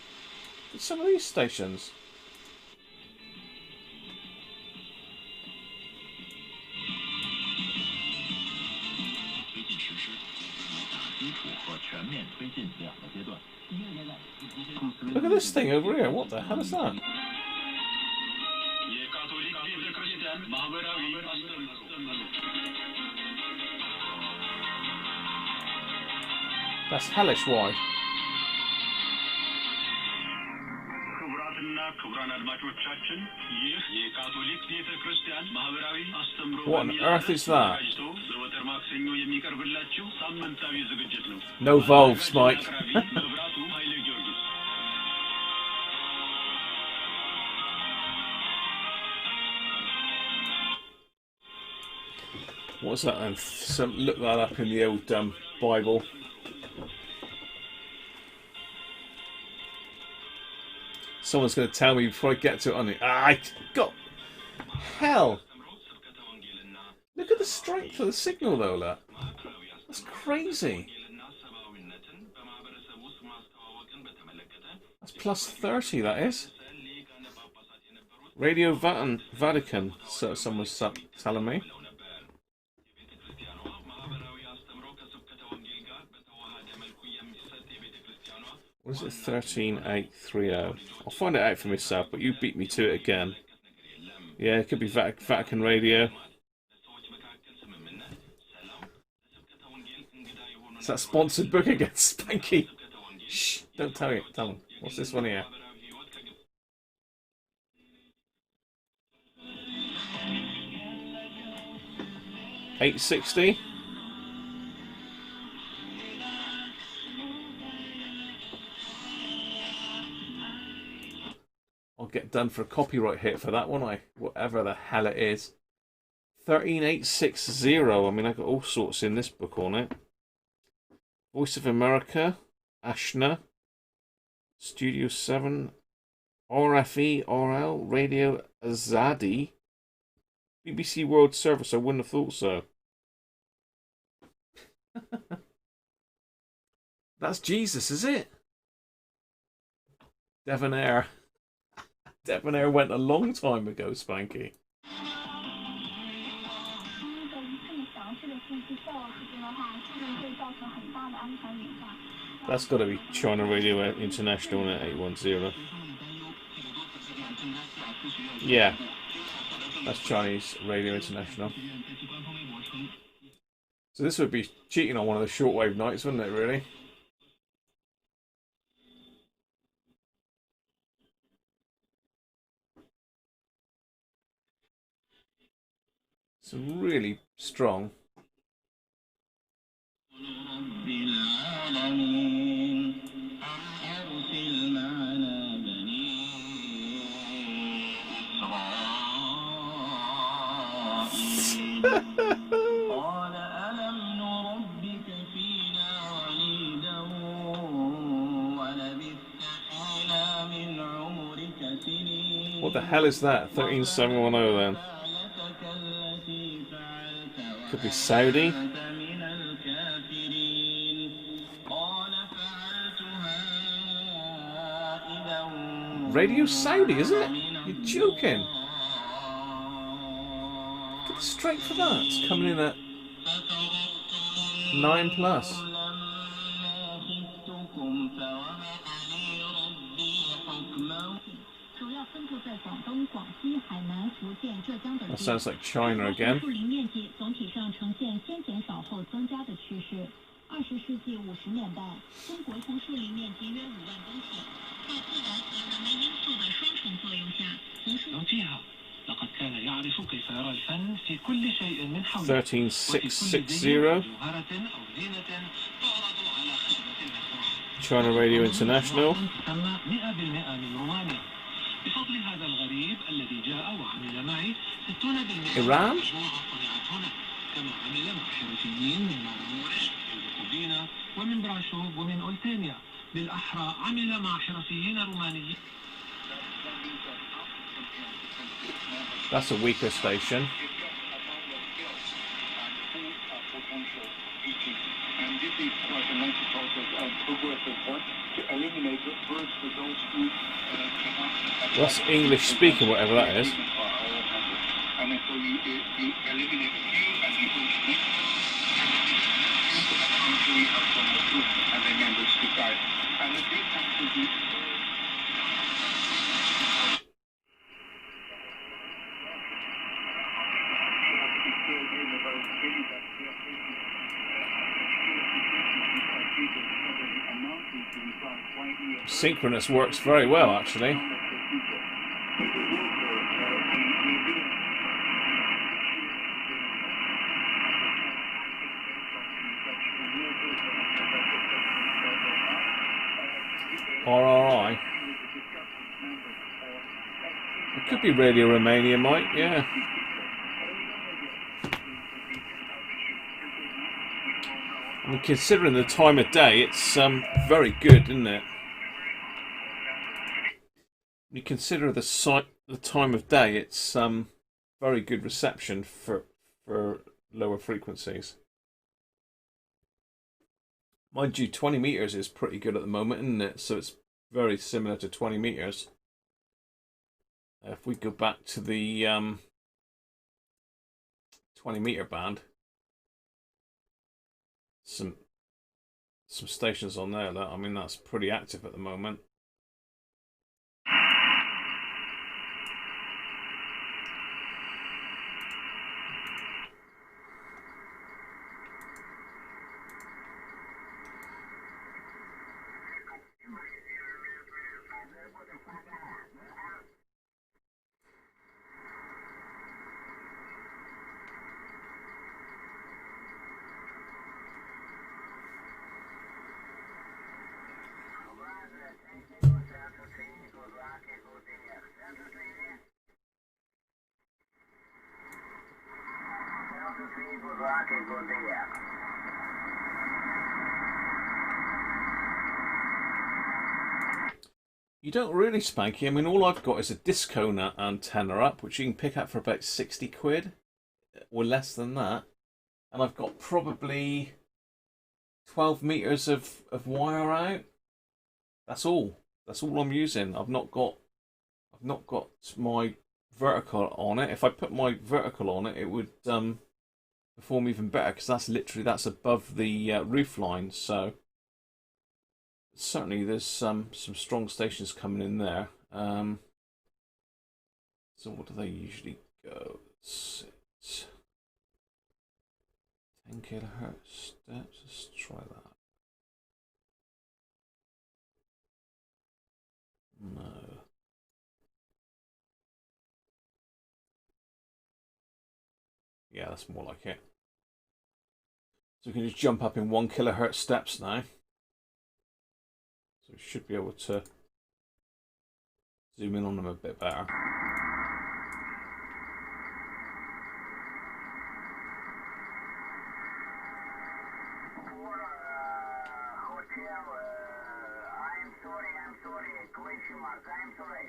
Speaker 1: at some of these stations. Look at this thing over here. What the hell is that? That's hellish wide. What on earth is that? No valves, Mike. What's that then? Look that up in the old Bible. Someone's going to tell me before I get to it on it. I got hell. Look at the strength of the signal, though. Look, that's crazy. That's plus 30. That is. Radio Vatican. So someone's telling me. What is it? 13830. I'll find it out for myself, but you beat me to it again. Yeah, it could be Vatican Radio. Is that sponsored book again, Spanky? Shh, don't tell you. Tell them. What's this one here? $860. I'll get done for a copyright hit for that one, whatever the hell it is. 13860. I mean, I've got all sorts in this book on it. Voice of America, Ashna, Studio 7, RFE, RL, Radio Azadi, BBC World Service. I wouldn't have thought so. That's Jesus, is it? Debonair. Debonair went a long time ago, Spanky. That's got to be China Radio International at 810. Yeah, that's Chinese Radio International. So this would be cheating on one of the shortwave nights, wouldn't it, really? It's really strong. hell is that? 13710 then. Could be Saudi. Radio Saudi, is it? You're joking. Get straight for that. It's coming in at 9 plus. That sounds like China again.
Speaker 8: لقد كان يعرف كيف يرى الفن في كل شيء من حوله
Speaker 1: 13660 China Radio International.
Speaker 8: بفضل هذا الغريب الذي جاء وعمل معي 60%
Speaker 1: Iran?
Speaker 8: كما عمل مع حرفيين من مورش وبوكوفينا ومن براشوف ومن أولتينيا بالأحرى عمل مع حرفيين رومانيين.
Speaker 1: That's a weaker station. Well, that's English speaking, whatever that is. Synchronous works very well, actually. RRI. It could be Radio Romania, Mike, yeah. I mean, considering the time of day, it's very good, isn't it? You consider the time of day, it's very good reception for lower frequencies. Mind you, 20 meters is pretty good at the moment, isn't it? So it's very similar to 20 meters. If we go back to the 20 meter band, some stations on there. That, I mean, that's pretty active at the moment. You don't really, Spanky. I mean, all I've got is a Discona antenna up, which you can pick up for about 60 quid, or less than that. And I've got probably 12 meters of wire out. That's all. That's all I'm using. I've not got my vertical on it. If I put my vertical on it, it would perform even better, because that's above the roof line. So certainly there's some strong stations coming in there. So what do they usually go? It's 10 kilohertz steps. Let's try that. No. Yeah, that's more like it. So we can just jump up in 1 kilohertz steps now. So we should be able to zoom in on them a bit better.
Speaker 2: I'm sorry, question mark, I'm sorry.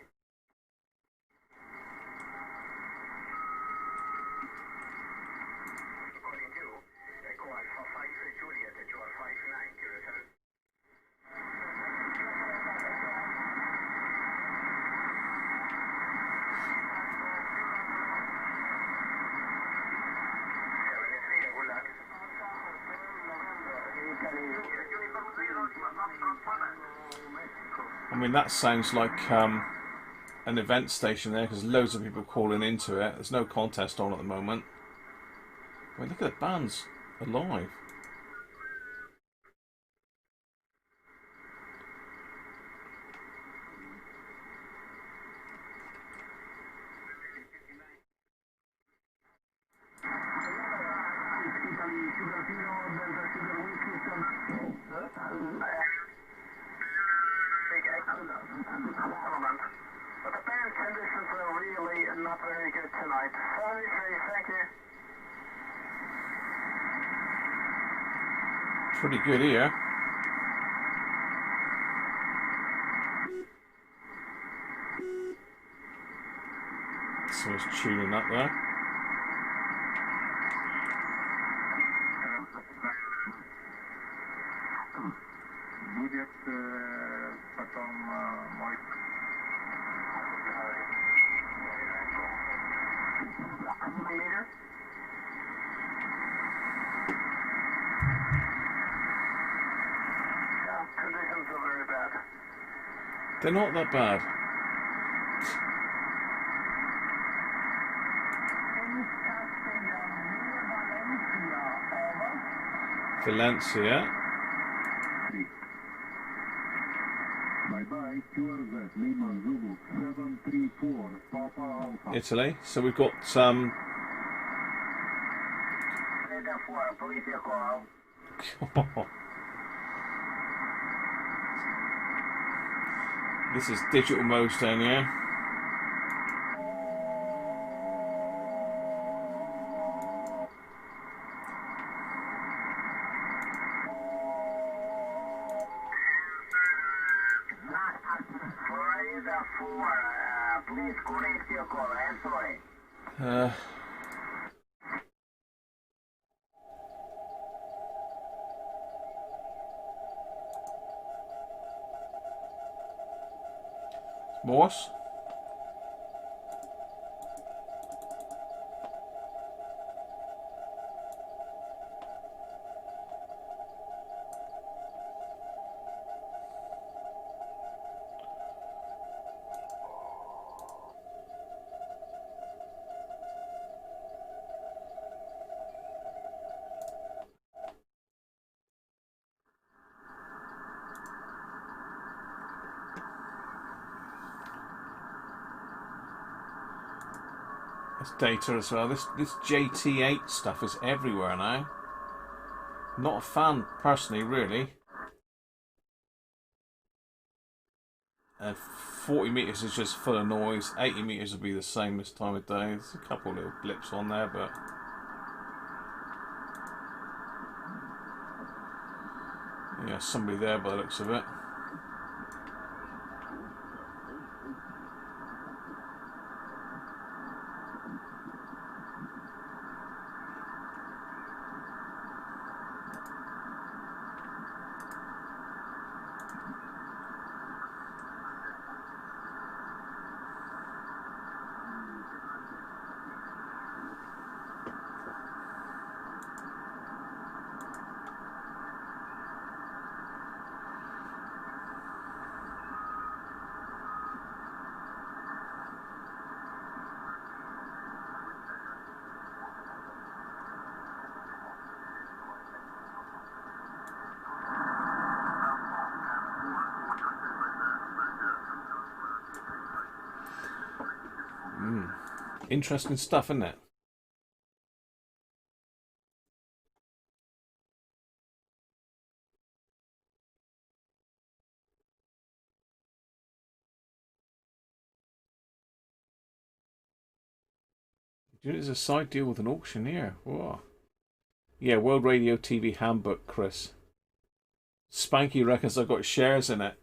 Speaker 1: I mean, that sounds like an event station there, because loads of people calling into it. There's no contest on at the moment. I mean, look at the bands alive.
Speaker 2: But the band conditions are really not very good tonight. Sorry, thank you.
Speaker 1: Pretty good here. Someone's tuning up there.
Speaker 3: Будет потом мой...
Speaker 2: Meter? Yeah, conditions are very bad.
Speaker 1: They're not that bad. Valencia.
Speaker 3: Bye-bye, QRZ, Lima Zulu, 734, Papa Alpha.
Speaker 1: Italy. So we've got this is digital mode down here.
Speaker 2: Please connect your call, I'm sorry.
Speaker 1: Morse. It's data as well. This JT8 stuff is everywhere now. Not a fan personally, really. 40 meters is just full of noise. 80 meters will be the same this time of day. There's a couple little blips on there, but yeah, somebody there by the looks of it. Interesting stuff, isn't it? There's a side deal with an auctioneer. Whoa. Yeah, World Radio TV Handbook, Chris. Spanky reckons I've got shares in it.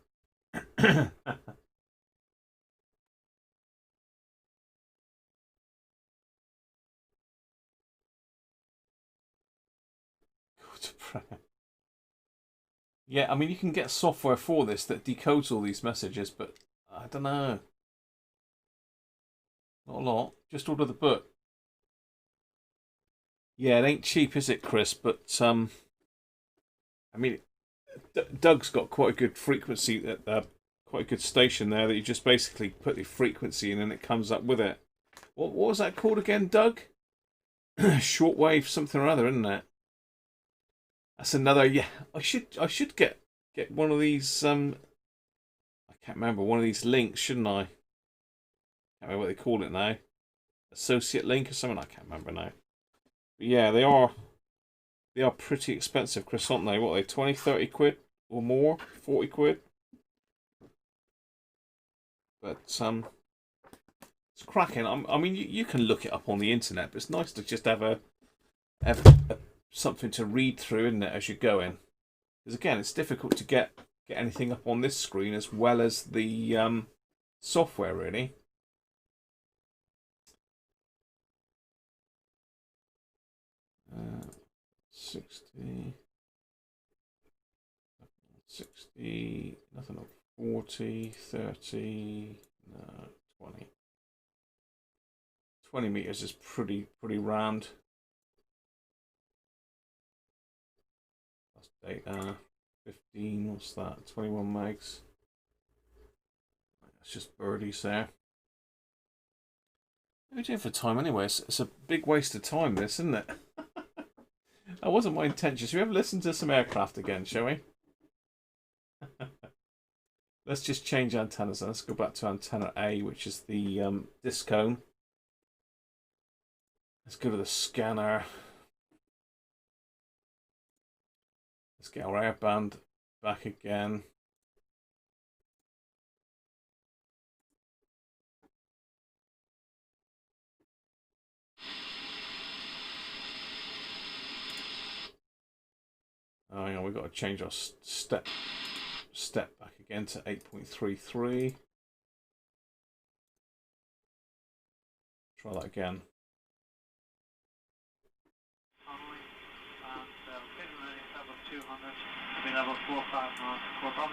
Speaker 1: Yeah, I mean, you can get software for this that decodes all these messages, but I don't know. Not a lot. Just order the book. Yeah, it ain't cheap, is it, Chris? But I mean, Doug's got quite a good frequency, quite a good station there that you just basically put the frequency in and it comes up with it. What was that called again, Doug? Shortwave something or other, isn't it? That's another. Yeah, I should get one of these. I can't remember one of these links, shouldn't I? Can't remember what they call it now. Associate link or something. I can't remember now. But yeah, they are pretty expensive, Chris, aren't they? What are they, 20, 30 quid or more? 40 quid? But it's cracking. I mean, you can look it up on the internet, but it's nice to just have something to read through, isn't it, as you're going? Because again, it's difficult to get anything up on this screen as well as the software, really. 60, nothing up, 40, 30, no, 20. 20 meters is pretty round. That's data. 15, what's that? 21 megs. That's just birdies there. What are we doing for time anyway? It's a big waste of time, this, isn't it? That wasn't my intention. Should we ever listen to some aircraft again, shall we? Let's just change antennas. Let's go back to antenna A, which is the disc cone. Let's go to the scanner. Let's get our airband back again. Oh, hang on, we've got to change our step back again to 8.33. Try that again.
Speaker 3: Level 459, caught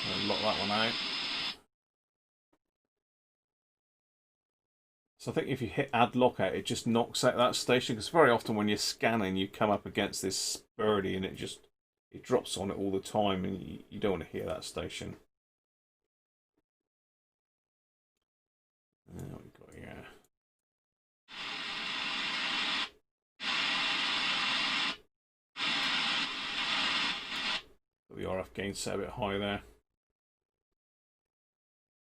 Speaker 1: I'll lock that one out. So I think if you hit add lockout, it just knocks out that station, because very often when you're scanning, you come up against this birdie and it drops on it all the time, and you don't want to hear that station. There we go, yeah. Got the RF gain set a bit high there.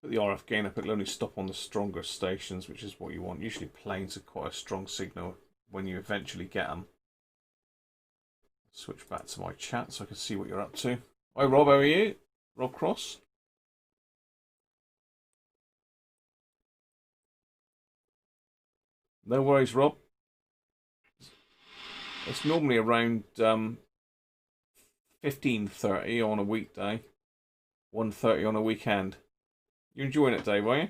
Speaker 1: Put the RF gain up, it'll only stop on the stronger stations, which is what you want. Usually planes are quite a strong signal when you eventually get them. Switch back to my chat so I can see what you're up to. Hi Rob, how are you? Rob Cross. No worries, Rob. It's normally around 15:30 on a weekday, 1:30 on a weekend. You're enjoying it, Dave, are you?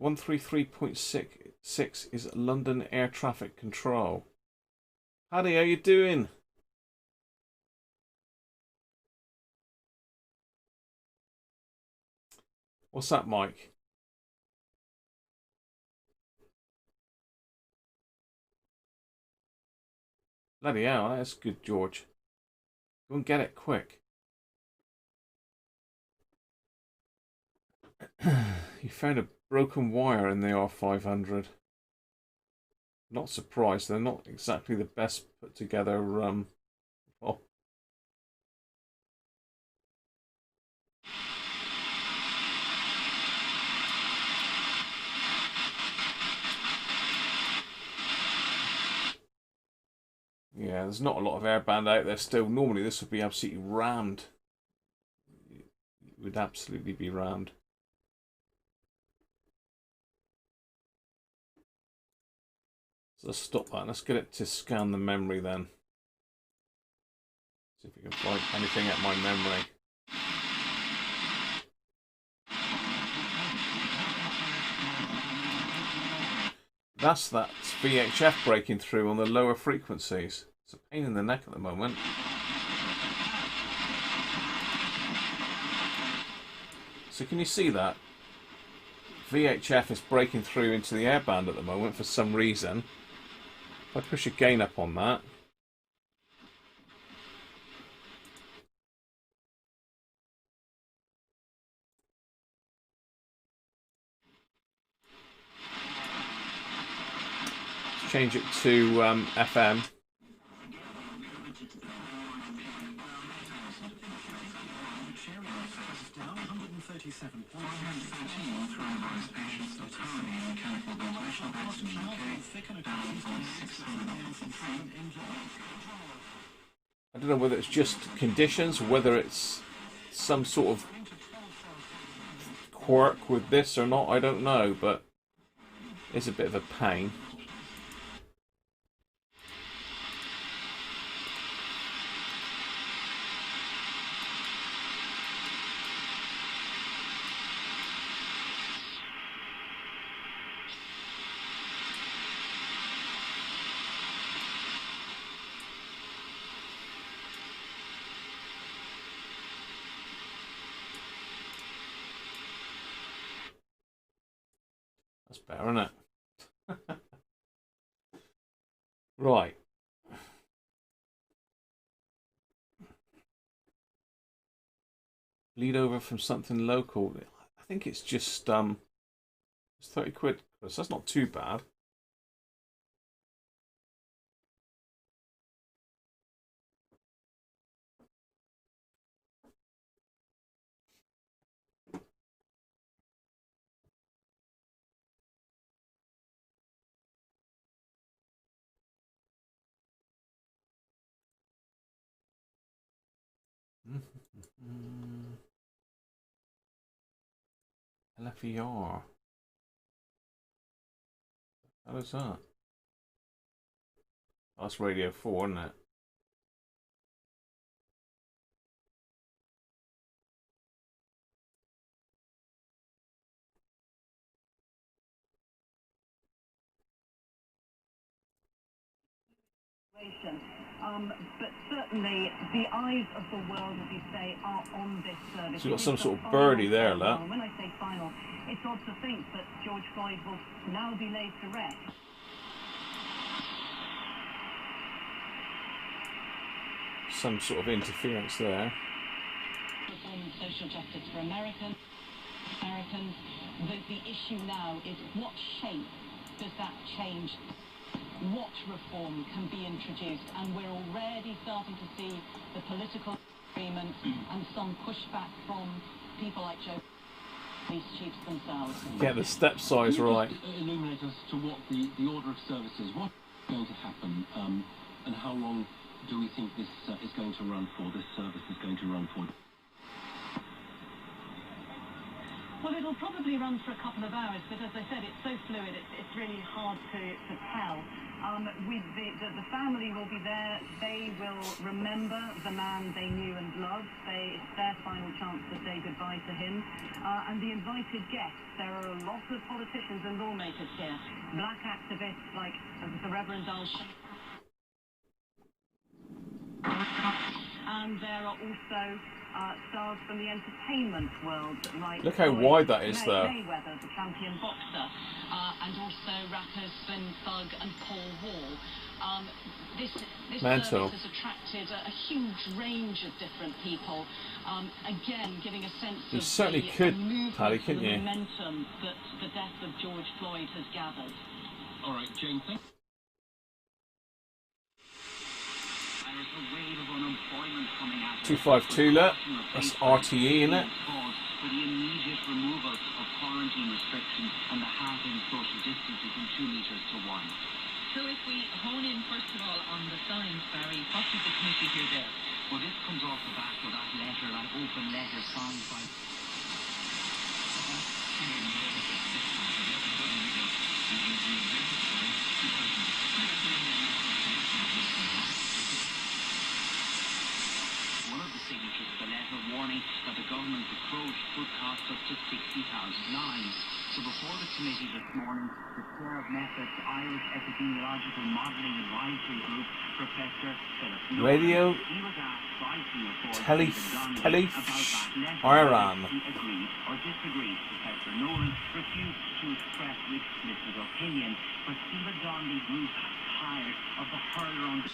Speaker 1: 133.6 is London Air Traffic Control. Paddy, how you doing? What's that, Mike? Bloody hell, that's good, George. Go and get it quick. You found a broken wire in the R500. Not surprised, they're not exactly the best put together. Well, yeah, there's not a lot of airband out there still. Normally this would be absolutely rammed. It would absolutely be rammed. So let's stop that. Let's get it to scan the memory then. See if we can find anything at my memory. That's that VHF breaking through on the lower frequencies. It's a pain in the neck at the moment. So can you see that? VHF is breaking through into the airband at the moment for some reason. If I push a gain up on that. Let's change it to FM. I don't know whether it's just conditions, whether it's some sort of quirk with this or not, I don't know, but it's a bit of a pain. That's better, isn't it? Right. Bleed over from something local. I think it's just it's 30 quid. So that's not too bad. LFER. How is that? Oh, that's Radio 4, isn't it?
Speaker 9: But certainly the eyes of the world, as you say, are on this service.
Speaker 1: So you've got some sort of birdie there, look.
Speaker 9: When I say final, it's odd to think that George Floyd will now be laid to rest.
Speaker 1: Some sort of interference there.
Speaker 9: Reform and social justice for Americans. The issue now is what shape does that change? What reform can be introduced? And we're already starting to see the political agreement and some pushback from people like Joe, police chiefs themselves.
Speaker 1: Get the step size right.
Speaker 8: Illuminate us to what the order of services, what's going to happen, and how long do we think this is going to run for, this service is going to run for?
Speaker 9: Well, it'll probably run for a couple of hours, but as I said, it's so fluid, it's really hard to tell. With the family will be there. They will remember the man they knew and loved. It's their final chance to say goodbye to him. And the invited guests, there are a lot of politicians and lawmakers here. Black activists like the Reverend Al and there are also stars from the entertainment world, like
Speaker 1: look how wide that is, though.
Speaker 9: Mayweather, the champion boxer, and also rappers Slim Thug and Paul Wall. This service has attracted a huge range of different people. Again, giving a sense
Speaker 1: you
Speaker 9: of
Speaker 1: certainly could, Paddy, couldn't you?
Speaker 9: Momentum that the death of George Floyd has gathered.
Speaker 8: All right, Jane, thank you.
Speaker 2: There's a wave of unemployment coming out.
Speaker 1: 252, look. That's RTE, isn't it?
Speaker 2: For the immediate removal of quarantine restrictions and the halving social distances from 2 metres to 1.
Speaker 6: So if we hone in first of all on the science, Barry, what did the committee hear there?
Speaker 2: Well, this comes off the back of that letter, that open letter signed by... One of the signatures of the letter
Speaker 10: warning that the government's approach could cost up to 60,000 lives. So before the committee this morning, the chair of NEFIT's Irish Epidemiological Modelling Advisory Group, Professor Philip Norton,
Speaker 1: Radio
Speaker 10: he was asked by Singapore
Speaker 1: Iran.
Speaker 10: He agreed or disagreed. Professor Nolan refused to express an explicit opinion, but Stephen Donnelly Group is tired of the hurler on the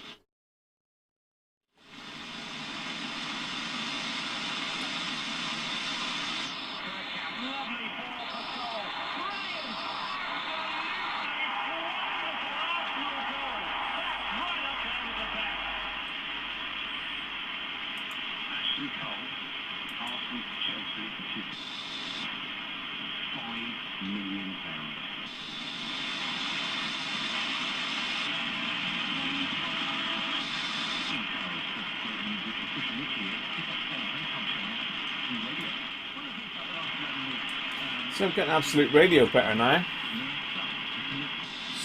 Speaker 1: So I'm getting Absolute Radio better now.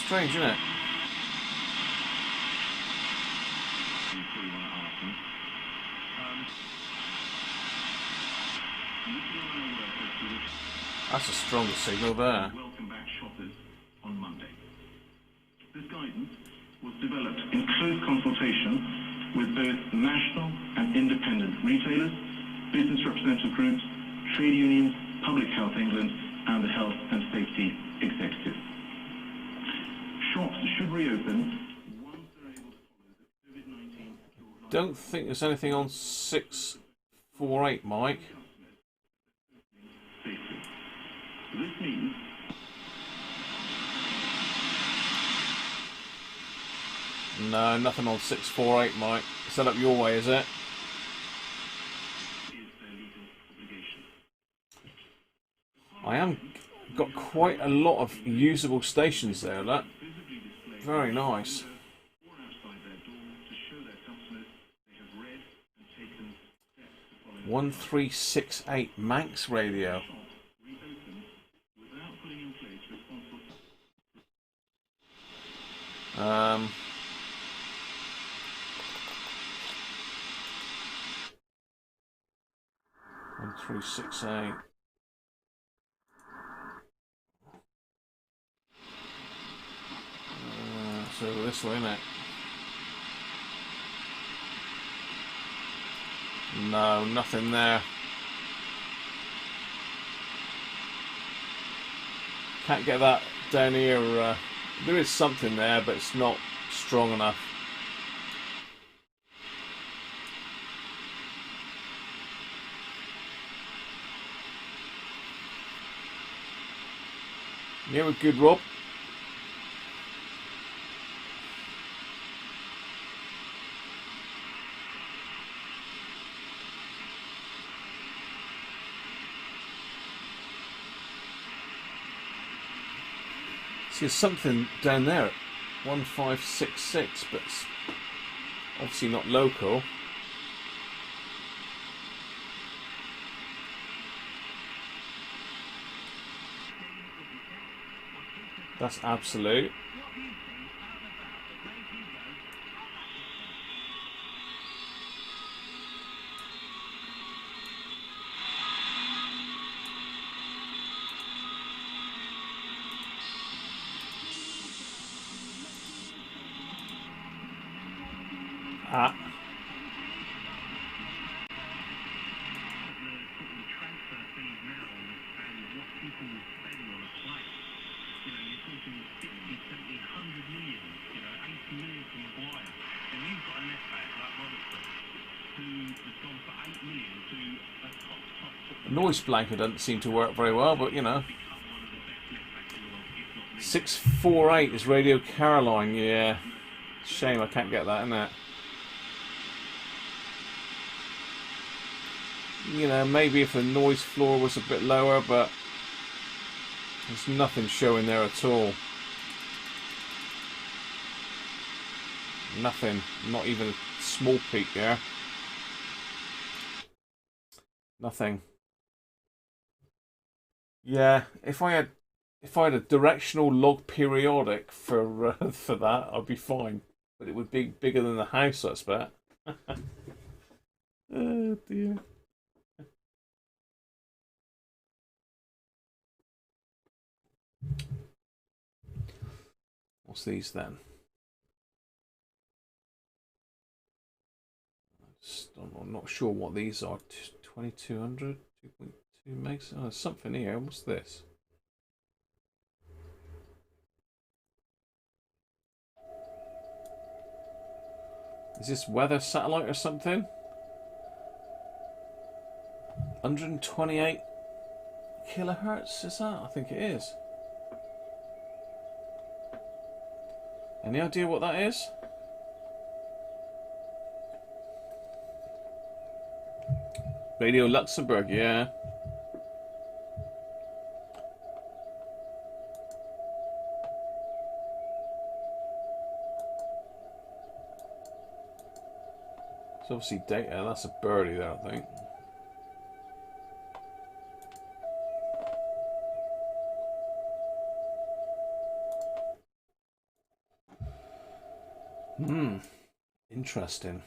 Speaker 1: Strange, isn't it? That's a stronger signal there.
Speaker 7: Welcome back shoppers on Monday. This guidance was developed in close consultation with both national and independent retailers, business representative groups, trade unions, Public Health England, and the Health and Safety Executive. Shops should reopen once they're able to follow the COVID-19 guidelines.
Speaker 1: Don't think there's anything on 648, Mike.
Speaker 7: Safely. This means
Speaker 1: No, nothing on 648, Mike. Set up your way, is it?
Speaker 7: is their legal obligation.
Speaker 1: I am got quite a lot of usable stations there, look.
Speaker 7: Visibly display
Speaker 1: Very nice.
Speaker 7: or outside their door to show their customers they have read and taken steps to follow
Speaker 1: 1368 Manx radio.
Speaker 7: shop reopen without putting in place responsible
Speaker 1: 1368. It's over this way, isn't it? No, nothing there. Can't get that down here. There is something there, but it's not strong enough. Yeah, we're good, Rob. See, there's something down there at 1566, but it's obviously not local. That's Absolute. Ah. Noise blanket doesn't seem to work very well, but you know. 648 is Radio Caroline, yeah. Shame I can't get that, isn't it? You know, maybe if the noise floor was a bit lower, but there's nothing showing there at all. Nothing, not even a small peak there. Nothing. Yeah, if I had a directional log periodic for that, I'd be fine. But it would be bigger than the house, I expect. Oh dear. What's these then? I'm not sure what these are. 2200, 2.2 megs. Oh, there's something here. What's this? Is this weather satellite or something? 128 kilohertz, is that? I think it is. Any idea what that is? Radio Luxembourg, yeah. It's obviously data. That's a birdie there, I think. Interesting.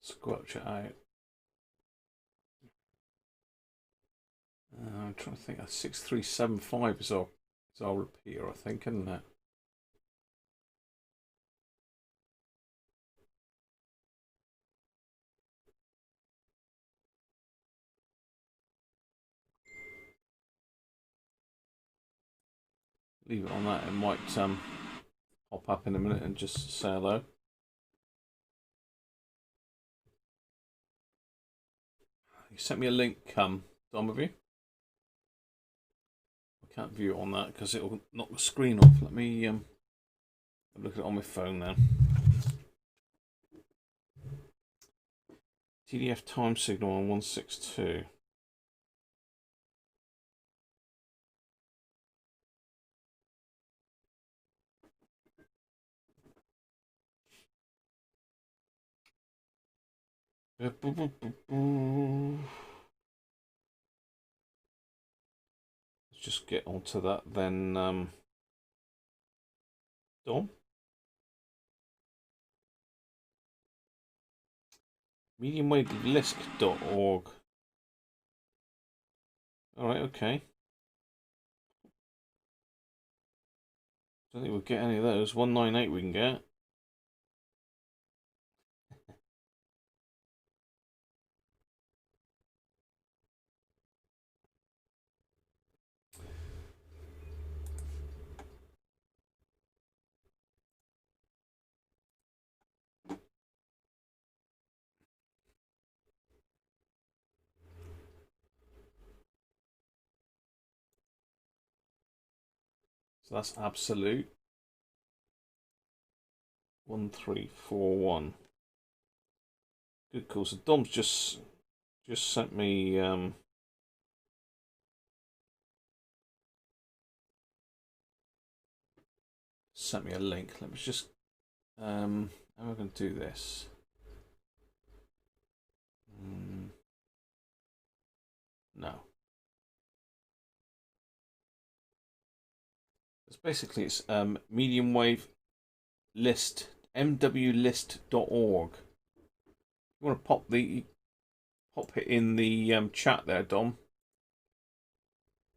Speaker 1: Squelch it out. I'm trying to think. 6375 is our repeater, I think, isn't it? Leave it on that. It might pop up in a minute and just say hello. You sent me a link, Dom, have you? I can't view it on that because it'll knock the screen off. Let me look at it on my phone now. TDF time signal on 162. Let's just get onto that then, Dom. mediumwavelist.org. Alright, okay. Don't think we'll get any of those. 198 we can get. So that's absolute. 1341. Good call. So Dom's just sent me a link. Let me just how am I going to do this? No. Basically it's medium wave list, mwlist.org. You want to pop it in the chat there, Dom.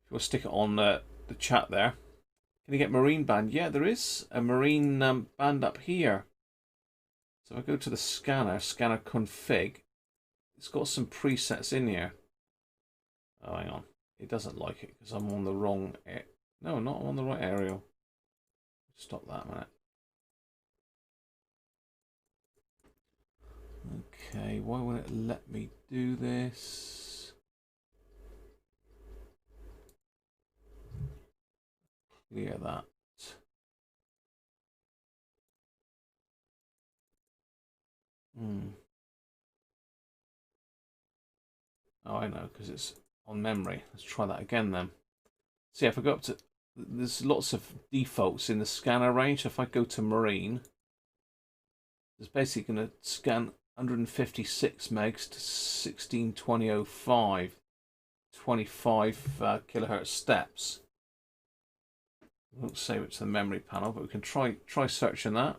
Speaker 1: If you want to stick it on the chat there. Can you get marine band? Yeah, there is a marine band up here. So I go to the scanner config. It's got some presets in here. Oh, hang on. It doesn't like it because I'm on the wrong. No, not on the right aerial. Stop that a minute. Okay, why won't it let me do this? Clear that. Oh, I know, because it's on memory. Let's try that again then. See, if I go up to... There's lots of defaults in the scanner range. If I go to marine, it's basically going to scan 156 megs to 1620.05, 25 kilohertz steps. I won't save it to the memory panel, but we can try searching that.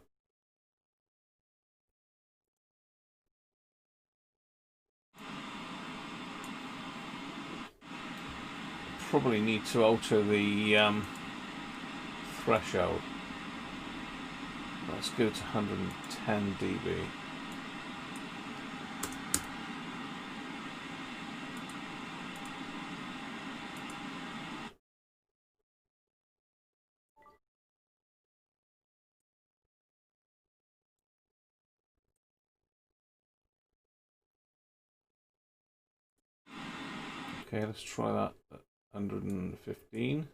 Speaker 1: Probably need to alter the threshold. Let's go to 110 dB. Okay, let's try that at 115.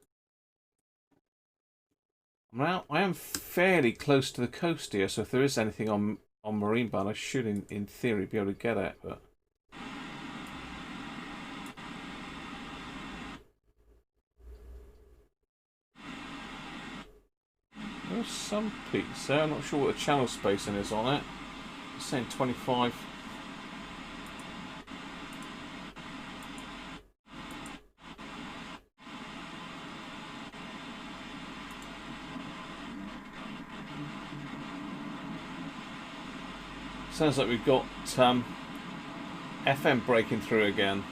Speaker 1: Now, I am fairly close to the coast here, so if there is anything on marine band, I should, in theory, be able to get it, but... There's some peaks there. I'm not sure what the channel spacing is on it. It's saying 25. Sounds like we've got FM breaking through again.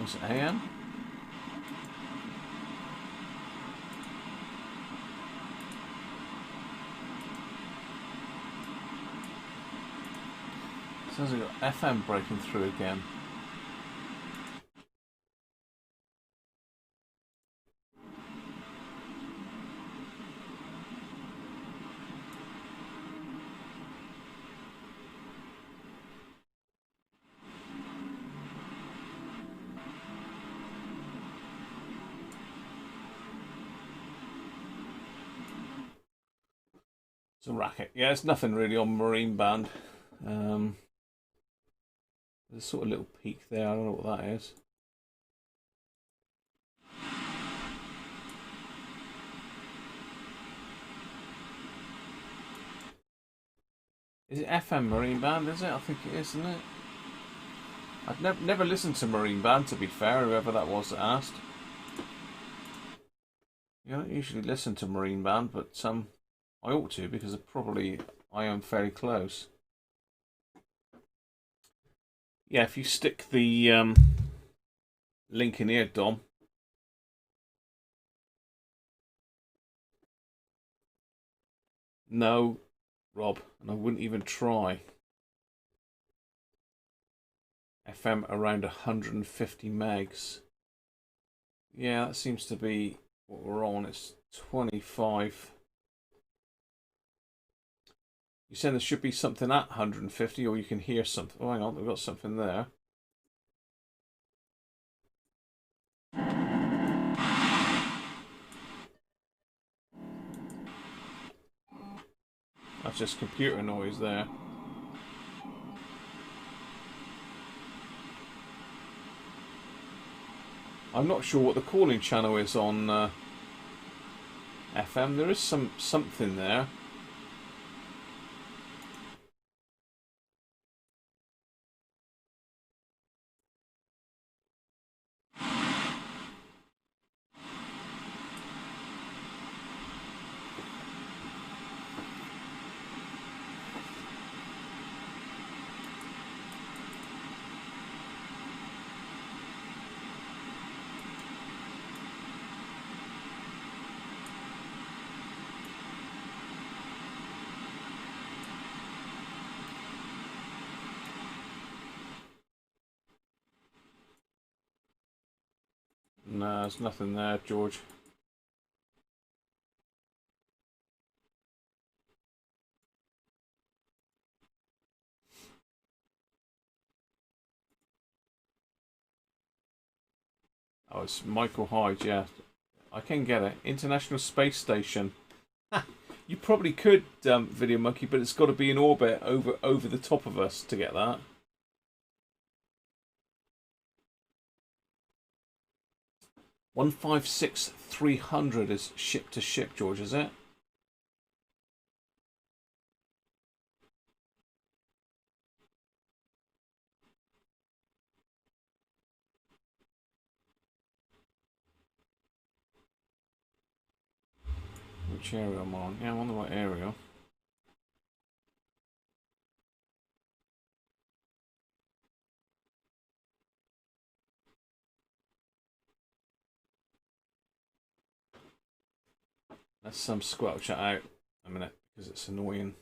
Speaker 1: Was it AM? Sounds like we've got FM breaking through again. It's a racket. Yeah, it's nothing really on marine band. There's a sort of little peak there. I don't know what that is. Is it FM marine band? Is it? I think it is, isn't it? I've never listened to marine band, to be fair. Whoever that was that asked. You don't usually listen to marine band, but I ought to, because I am fairly close. Yeah, if you stick the link in here, Dom. No, Rob, and I wouldn't even try. FM around 150 megs. Yeah, that seems to be what we're on. It's 25. You said there should be something at 150, or you can hear something. Oh, hang on, we've got something there. That's just computer noise there. I'm not sure what the calling channel is on FM. There is something there. No, there's nothing there, George. Oh, it's Michael Hyde, yeah. I can get it. International Space Station. You probably could, Video Monkey, but it's got to be in orbit over the top of us to get that. $156,300 is ship to ship, George, is it? Which area am I on? Yeah, I'm on the right area. Let's squelch it out a minute because it's annoying.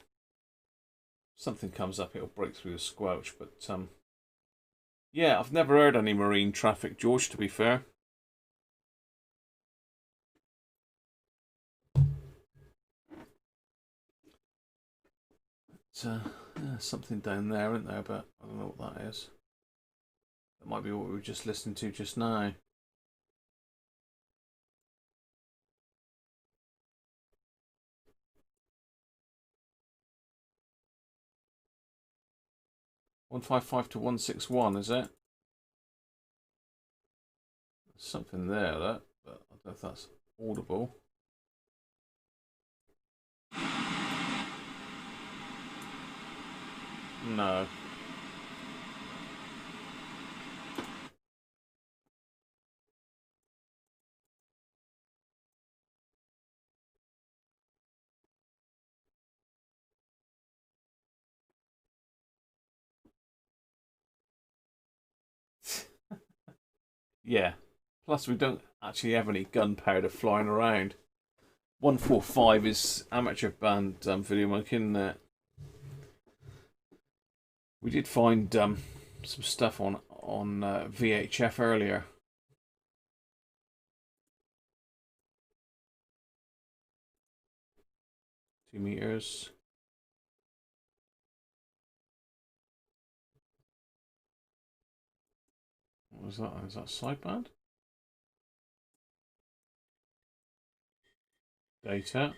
Speaker 1: Something comes up, it'll break through the squelch, but yeah, I've never heard any marine traffic, George, to be fair. Something down there, isn't there? But I don't know what that is. That might be what we were just listening to just now. $155 to 161, is it? There's something there, but I don't know if that's audible. No. Yeah. Plus, we don't actually have any gunpowder flying around. 145 is amateur band Video Monkey, isn't it? We did find some stuff on VHF earlier. Two meters. What was that? Is that sideband? Data.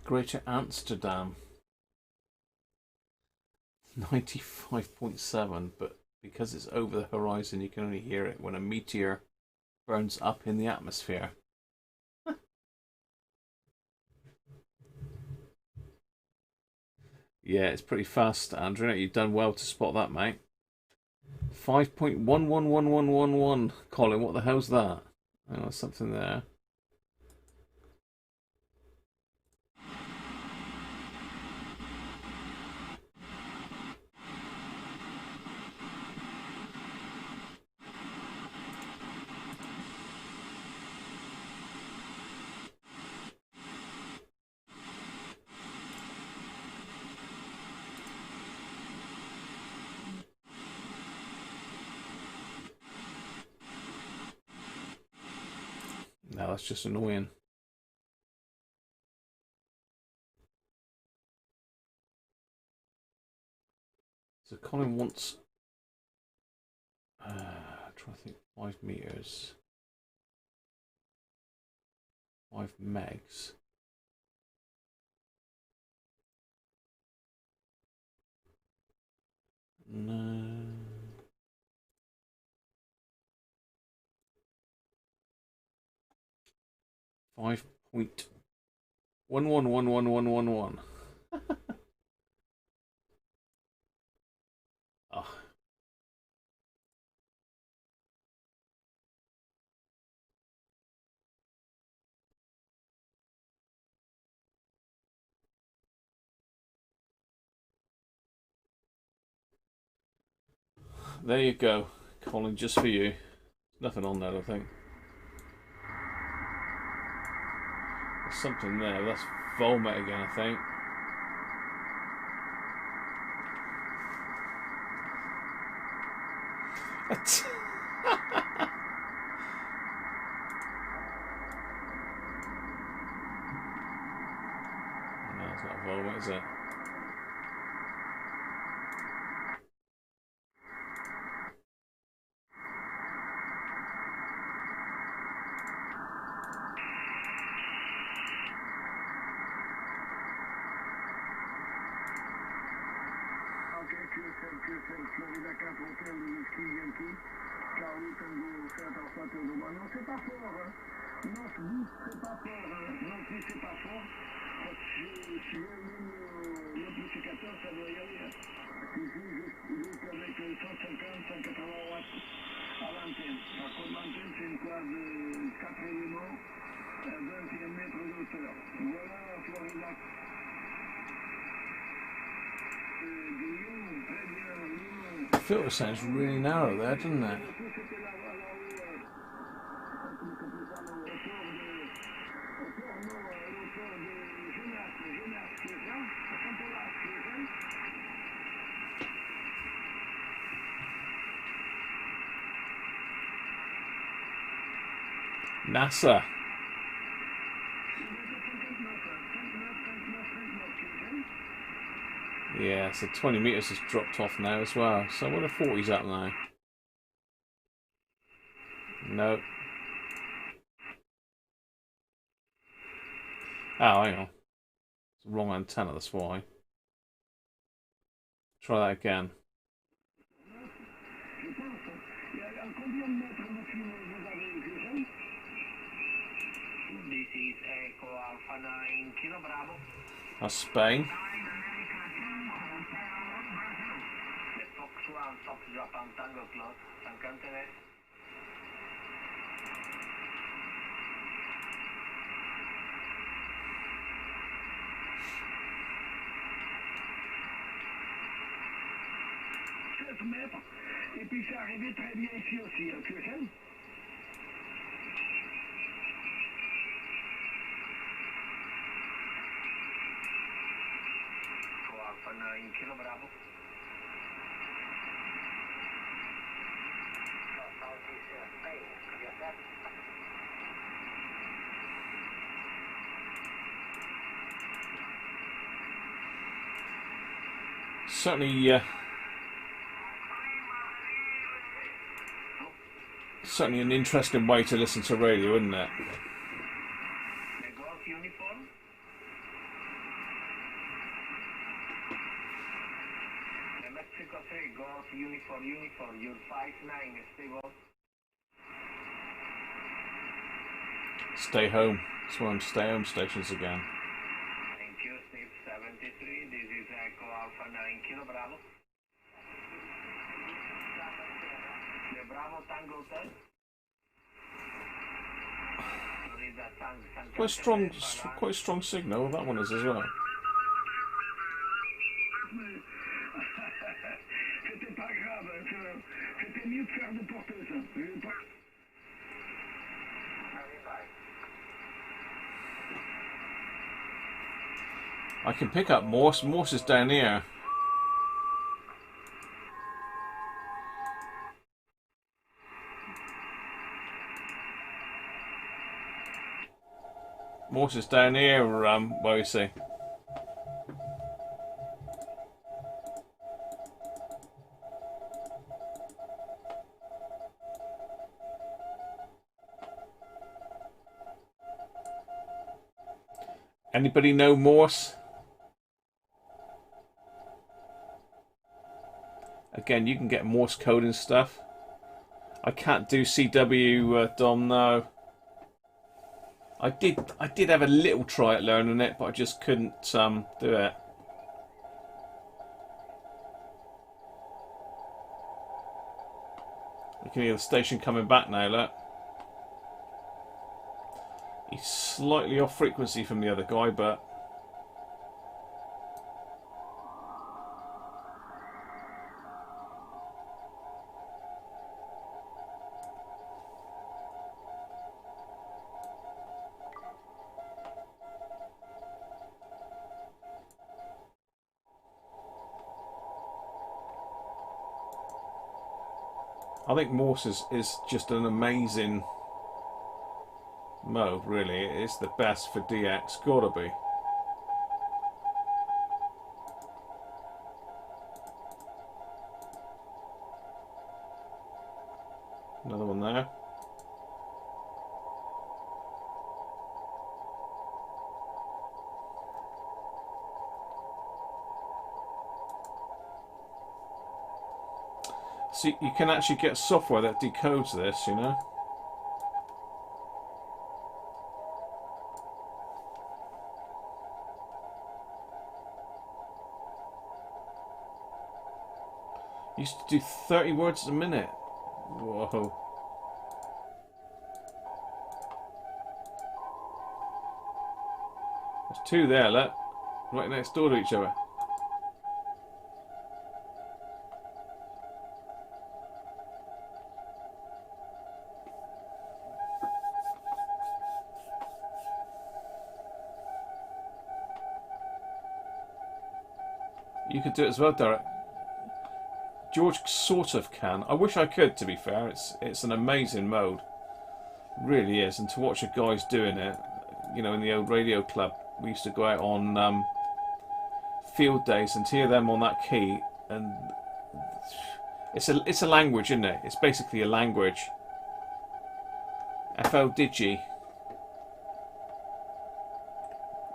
Speaker 1: Greater Amsterdam. 95.7, but because it's over the horizon, you can only hear it when a meteor burns up in the atmosphere. Yeah, it's pretty fast, Andrew. You've done well to spot that, mate. 5.111111. Colin, what the hell's that? Oh, there's something there. No, that's just annoying. So Colin wants, try to think, 5 meters, 5 megs. No. 5.111111. Oh. There you go, Colin, just for you. Nothing on that, I think. There's something there. That's vomit again, I think. No, it's not vomit, is it?
Speaker 2: Florida 4 Hotel de Whisky Yankee, Charlie Tango 7 Alpha Théodore. Non, c'est pas fort, hein. Non, je dis c'est pas fort, hein. Non, je dis c'est pas fort. Quand je suis l'amplificateur, ça doit y aller, hein. Ici, juste avec 150, 180 watts à l'antenne. Par contre, l'antenne, c'est une classe de 4 éléments à 21 mètres de hauteur. Voilà, Florida.
Speaker 1: The filter sounds really narrow there, doesn't it? NASA. Yeah, so 20 meters has dropped off now as well. So what are 40's up now? No. Oh, hang on. It's the wrong antenna, that's why. Try that again.
Speaker 3: This is Echo Alpha 9 Kilo Bravo.
Speaker 1: That's Spain.
Speaker 3: Fox 1 Fox Japan Tango Close, Sancantenes.
Speaker 2: Mètres, et puis c'est arrivé très bien ici aussi, hein, tu sais.
Speaker 3: Alpha 9 Kilo Bravo.
Speaker 1: Certainly an interesting way to listen to radio, isn't it?
Speaker 3: Golf uniform. Mexico 3 Golf uniform, you're 5-9, stable.
Speaker 1: Stay home. It's one of them stay home stations again.
Speaker 3: Thank you, Steve 73. This is Echo Alpha 9 Kilo Bravo. The Bravo Tango 10.
Speaker 1: Quite strong signal. That one is as well.
Speaker 2: C'était pas grave, c'était mieux de faire de porteuse.
Speaker 1: I can pick up Morse. Morse is down here. Morse is down here, where you see. Anybody know Morse? Again, you can get Morse code and stuff. I can't do CW, Dom, no. I did have a little try at learning it, but I just couldn't do it. You can hear the station coming back now, look. He's slightly off frequency from the other guy, but I think Morse is just an amazing mode, really. It's the best for DX, gotta be. Another one there. So you can actually get software that decodes this, you know. Used to do 30 words a minute. Whoa. There's two there, look. Right next door to each other. You could do it as well, Derek. George sort of can. I wish I could, to be fair. It's an amazing mode. It really is. And to watch the guys doing it, you know, in the old radio club, we used to go out on field days and hear them on that key. And it's a language, isn't it? It's basically a language. FL Digi.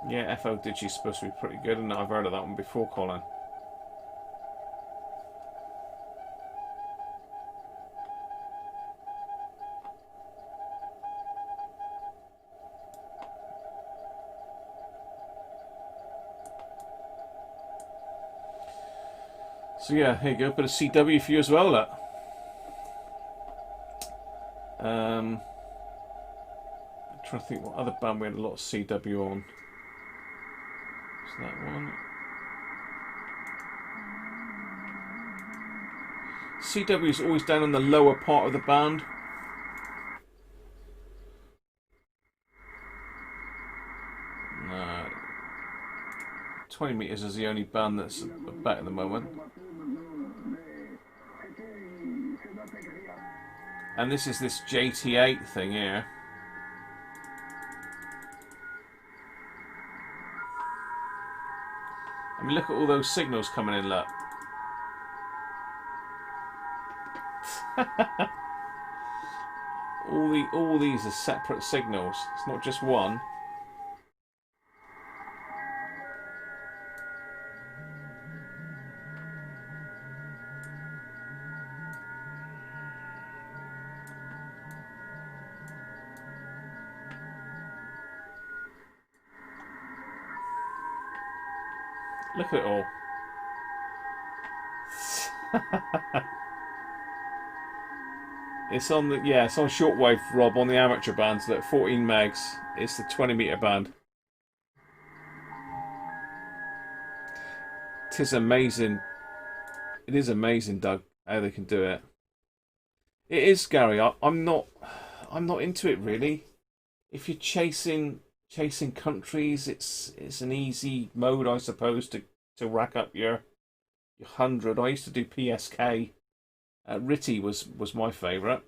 Speaker 1: Yeah, FL Digi's supposed to be pretty good, and I've heard of that one before, Colin. So yeah, here you go, bit of CW for you as well, look. I'm trying to think what other band we had a lot of CW on. Is that one? CW is always down on the lower part of the band. No. 20 meters is the only band that's about at the moment. And this is this JT8 thing here. I mean, look at all those signals coming in, look. all these are separate signals. It's not just one. Look at it all. It's on the it's on shortwave, Rob, on the amateur bands. Look, 14 megs. It's the 20-meter band. It is amazing. It is amazing, Doug, how they can do it. It is, Gary. I'm not into it really. If you're chasing countries, it's an easy mode, I suppose, to rack up your 100. I used to do PSK. Ritty was my favourite.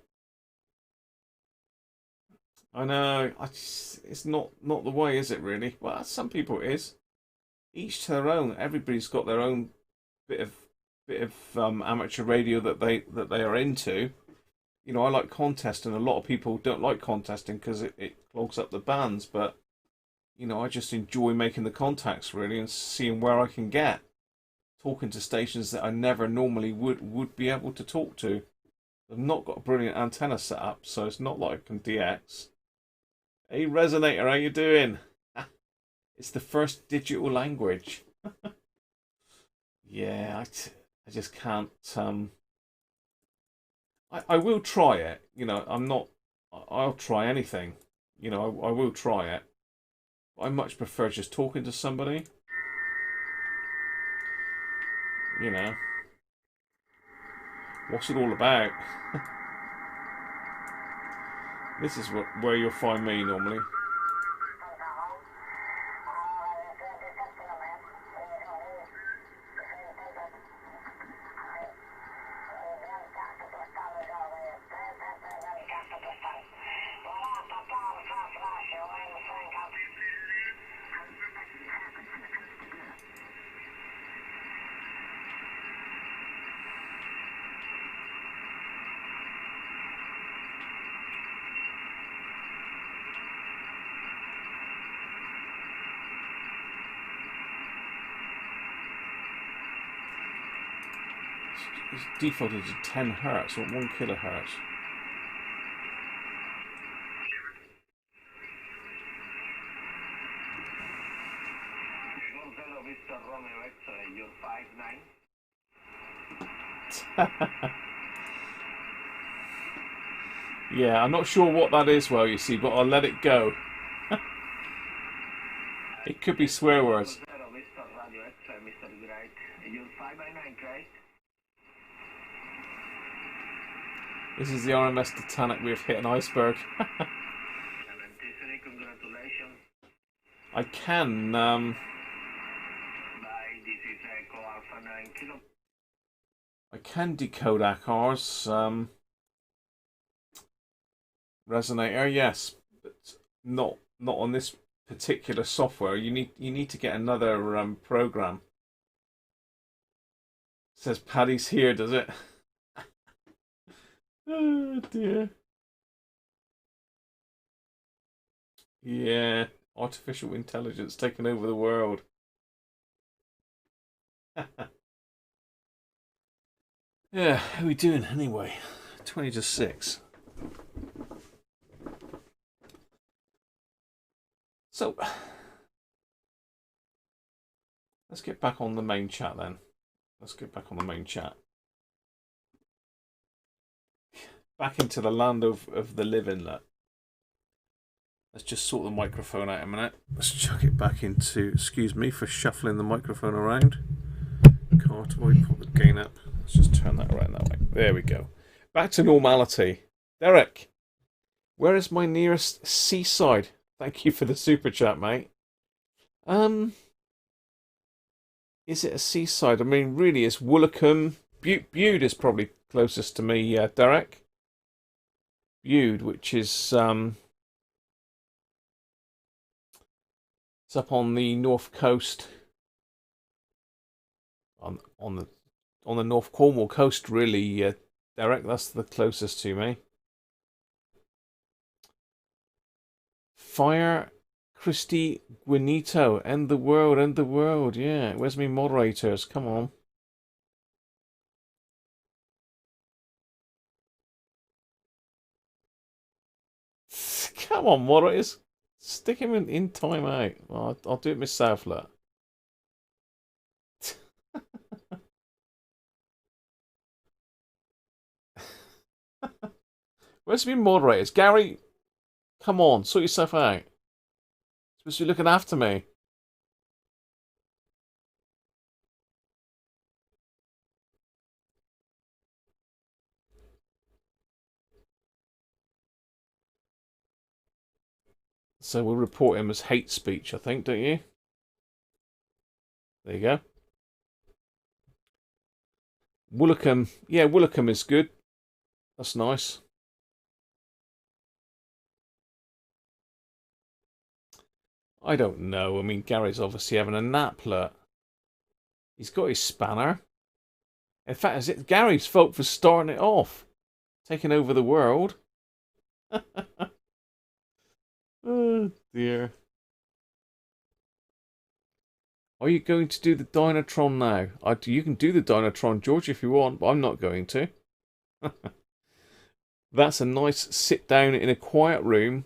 Speaker 1: I know. It's not the way, is it really? Well, some people it is. Each to their own. Everybody's got their own bit of amateur radio that they are into. You know, I like contesting. A lot of people don't like contesting because it clogs up the bands, but you know, I just enjoy making the contacts really and seeing where I can get. Talking to stations that I never normally would be able to talk to. I've not got a brilliant antenna set up, so it's not like I can DX. Hey Resonator, how you doing? It's the first digital language. Yeah, I just can't. I will try it. You know, I'm not. I'll try anything. You know, I will try it. I much prefer just talking to somebody. You know, what's it all about? This is where you'll find me normally. It's defaulted to 10 hertz or 1 kilohertz. Yeah, I'm not sure what that is, well, you see, but I'll let it go. It could be swear words. This is the RMS Titanic. We have hit an iceberg. I can. I can decode ACARS. Resonator, yes, but not on this particular software. You need to get another program. It says Paddy's here, does it? Oh dear. Yeah, artificial intelligence taking over the world. Yeah, how are we doing anyway? 20 to 6. So, let's get back on the main chat then. Let's get back on the main chat. Back into the land of the living. Look. Let's just sort the microphone out a minute. Let's chuck it back into, excuse me for shuffling the microphone around. Cartoid, put the gain up. Let's just turn that around that way. There we go. Back to normality. Derek, where is my nearest seaside? Thank you for the super chat, mate. Is it a seaside? I mean, really, it's Woolacombe. Bude is probably closest to me, Derek. Bude, which is it's up on the north coast, on the North Cornwall coast, really, Derek. That's the closest to me. Fire Christy Guinito, end the world, yeah. Where's me moderators? Come on. Come on, moderators. Stick him in timeout. Well, I'll do it myself, look. Where's me moderators? Gary, come on, sort yourself out. Supposed to be looking after me. So we'll report him as hate speech, I think, don't you? There you go. Woolacombe. Yeah, Woolacombe is good. That's nice. I don't know. I mean, Gary's obviously having a nap, look. He's got his spanner. In fact, is it Gary's fault for starting it off? Taking over the world? Oh, dear. Are you going to do the Dynatron now? You can do the Dynatron, George, if you want, but I'm not going to. That's a nice sit down in a quiet room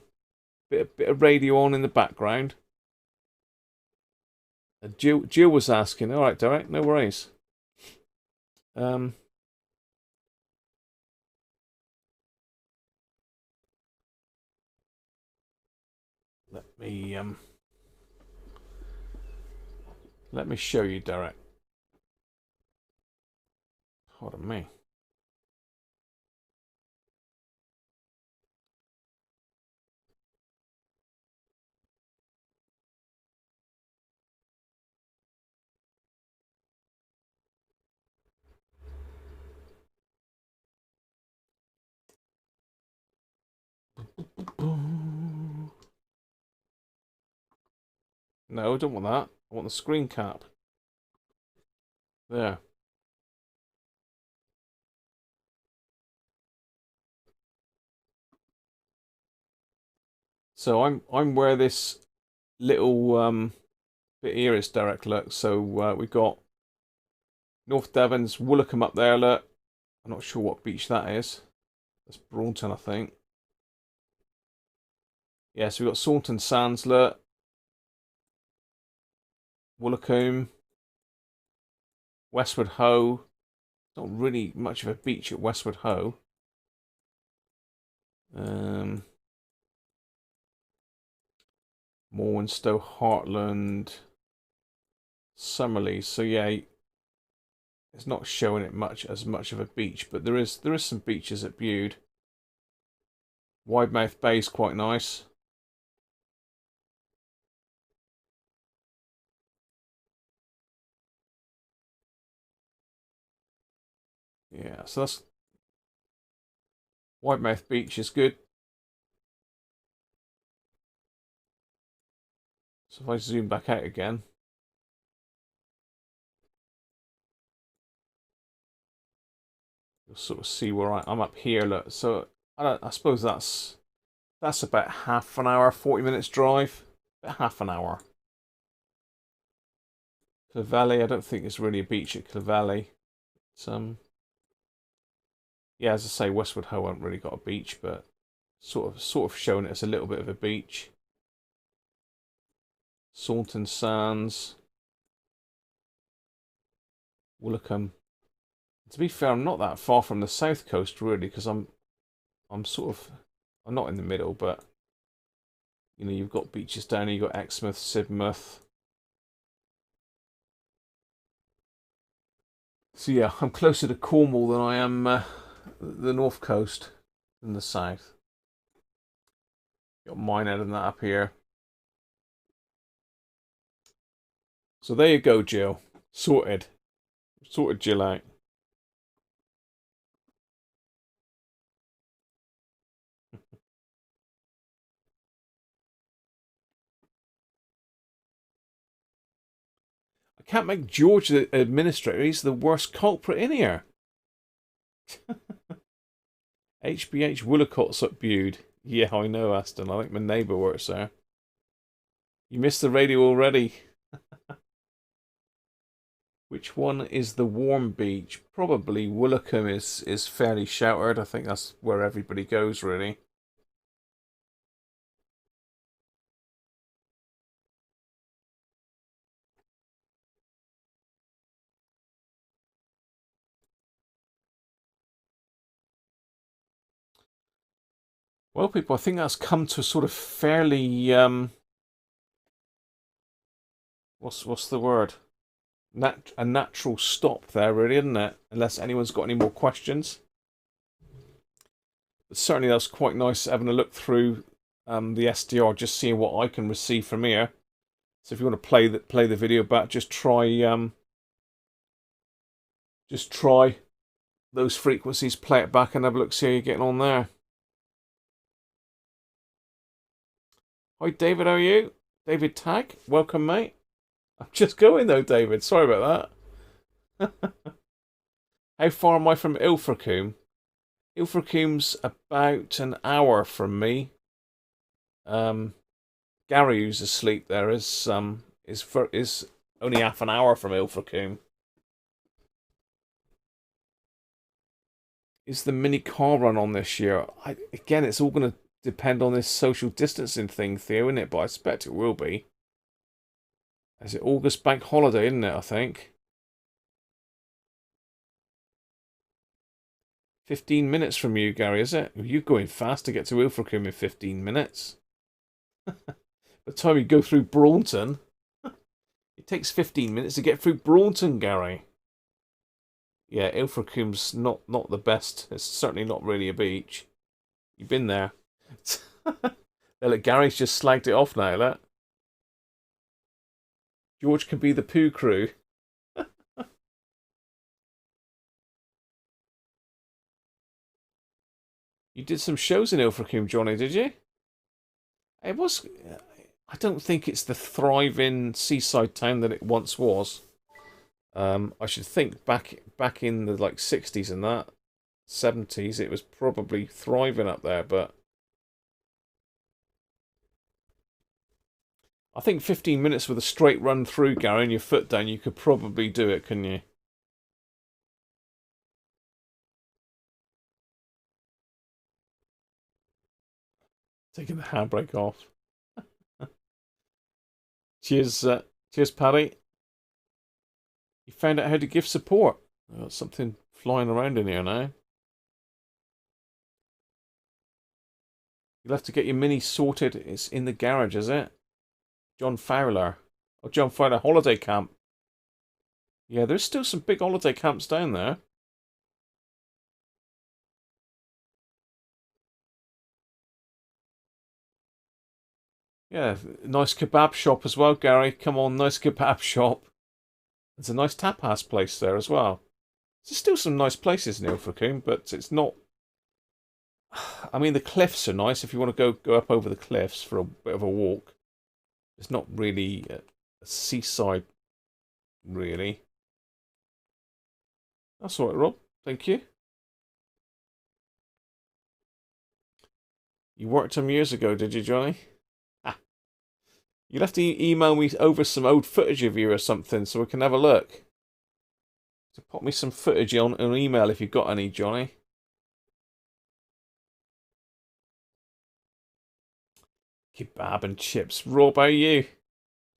Speaker 1: bit of radio on in the background. Jill was asking. All right, Derek, no worries. Let me show you, Derek. Pardon me. No, I don't want that. I want the screen cap. There. So I'm where this little bit here is, Derek. Look, so we've got North Devon's Woolacombe up there. Look, I'm not sure what beach that is. That's Braunton, I think. Yeah, so we've got Saunton Sands. Look, Woolacombe, Westward Ho. Not really much of a beach at Westward Ho. Morwenstow, Heartland, Summerley. So yeah, it's not showing it as much of a beach, but there is some beaches at Bude. Widemouth Bay is quite nice. Yeah, so that's Widemouth Beach is good. So if I zoom back out again, you'll sort of see where I'm up here. Look, so I suppose that's about half an hour, 40 minutes drive, about half an hour. Clovelly, I don't think it's really a beach at Clovelly. It's yeah, as I say, Westward Ho hasn't really got a beach, but sort of showing it as a little bit of a beach. Saunton Sands, Woolacombe. To be fair, I'm not that far from the south coast really, because I'm not in the middle, but you know, you've got beaches down here. You've got Exmouth, Sidmouth. So yeah, I'm closer to Cornwall than I am the north coast than the south. Got Minehead and that up here. So there you go, Jill. Sorted Jill out. I can't make George the administrator. He's the worst culprit in here. HBH Woolacot's at Bude. Yeah, I know, Aston. I think my neighbour works there. You missed the radio already. Which one is the warm beach? Probably Woolacombe is fairly sheltered. I think that's where everybody goes, really. Well, people, I think that's come to a sort of fairly what's the word? A natural stop there, really, isn't it? Unless anyone's got any more questions. But certainly that's quite nice having a look through the SDR, just seeing what I can receive from here. So if you want to play the video back, just try those frequencies, play it back, and have a look, see how you're getting on there. Hi David, how are you? David Tag, welcome mate. I'm just going though, David. Sorry about that. How far am I from Ilfracombe? Ilfracombe's about an hour from me. Gary, who's asleep there, is only half an hour from Ilfracombe. Is the mini car run on this year? Again, it's all going to depend on this social distancing thing, Theo, isn't it? But I expect it will be. Is it August bank holiday, isn't it, I think? 15 minutes from you, Gary, is it? You're going fast to get to Ilfracombe in 15 minutes. By the time you go through Braunton, it takes 15 minutes to get through Braunton, Gary. Yeah, Ilfracombe's not the best. It's certainly not really a beach. You've been there. Look, Gary's just slagged it off now, look. George can be the poo crew. You did some shows in Ilfracombe, Johnny, did you? It was... I don't think it's the thriving seaside town that it once was. I should think back in the like 60s and that, 70s, it was probably thriving up there, but... I think 15 minutes with a straight run through, Gary, and your foot down, you could probably do it, couldn't you? Taking the handbrake off. Cheers, cheers, Paddy. You found out how to give support. I've got something flying around in here now. You'll have to get your Mini sorted. It's in the garage, is it? John Fowler. Oh, John Fowler holiday camp. Yeah, there's still some big holiday camps down there. Yeah, nice kebab shop as well, Gary. Come on, nice kebab shop. There's a nice tapas place there as well. There's still some nice places in Ilfracombe, but it's not... I mean, the cliffs are nice if you want to go up over the cliffs for a bit of a walk. It's not really a seaside, really. That's all right, Rob. Thank you. You worked on years ago, did you, Johnny? Ah. You'll have to email me over some old footage of you or something so we can have a look. So pop me some footage on an email if you've got any, Johnny. Kebab and chips. Rob, how are you?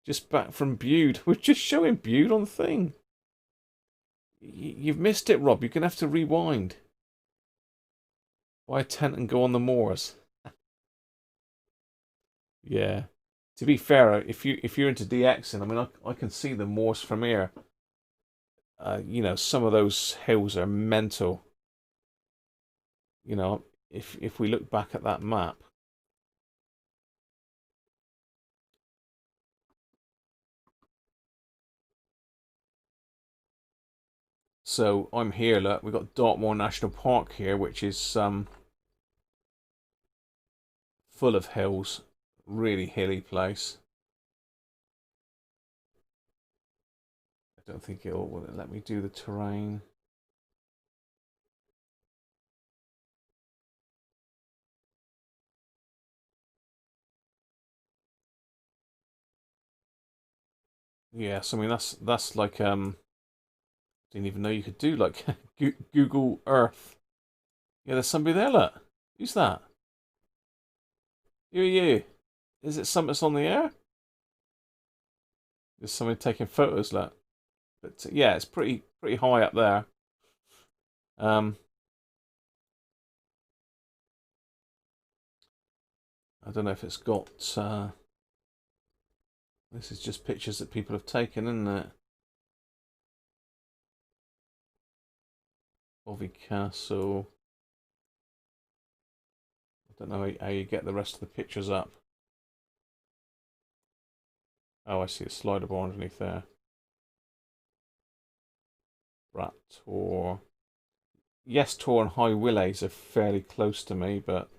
Speaker 1: Just back from Bude. We're just showing Bude on the thing. You've missed it, Rob. You're going to have to rewind. Buy a tent and go on the moors. Yeah. To be fair, if you're into DXing, I mean, I can see the moors from here. You know, some of those hills are mental. You know, if we look back at that map. So I'm here, look, we've got Dartmoor National Park here, which is full of hills, really hilly place. I don't think will it let me do the terrain. Yes, I mean that's like didn't even know you could do like Google Earth. Yeah, there's somebody there, look. Who's that? Who are you? Is it something that's on the air? There's somebody taking photos, look. But yeah, it's pretty high up there. I don't know if it's got this is just pictures that people have taken, isn't it? Bovey Castle. I don't know how you get the rest of the pictures up. Oh, I see a slider bar underneath there. Rat Tor. Yes, Tor and High Willays are fairly close to me, but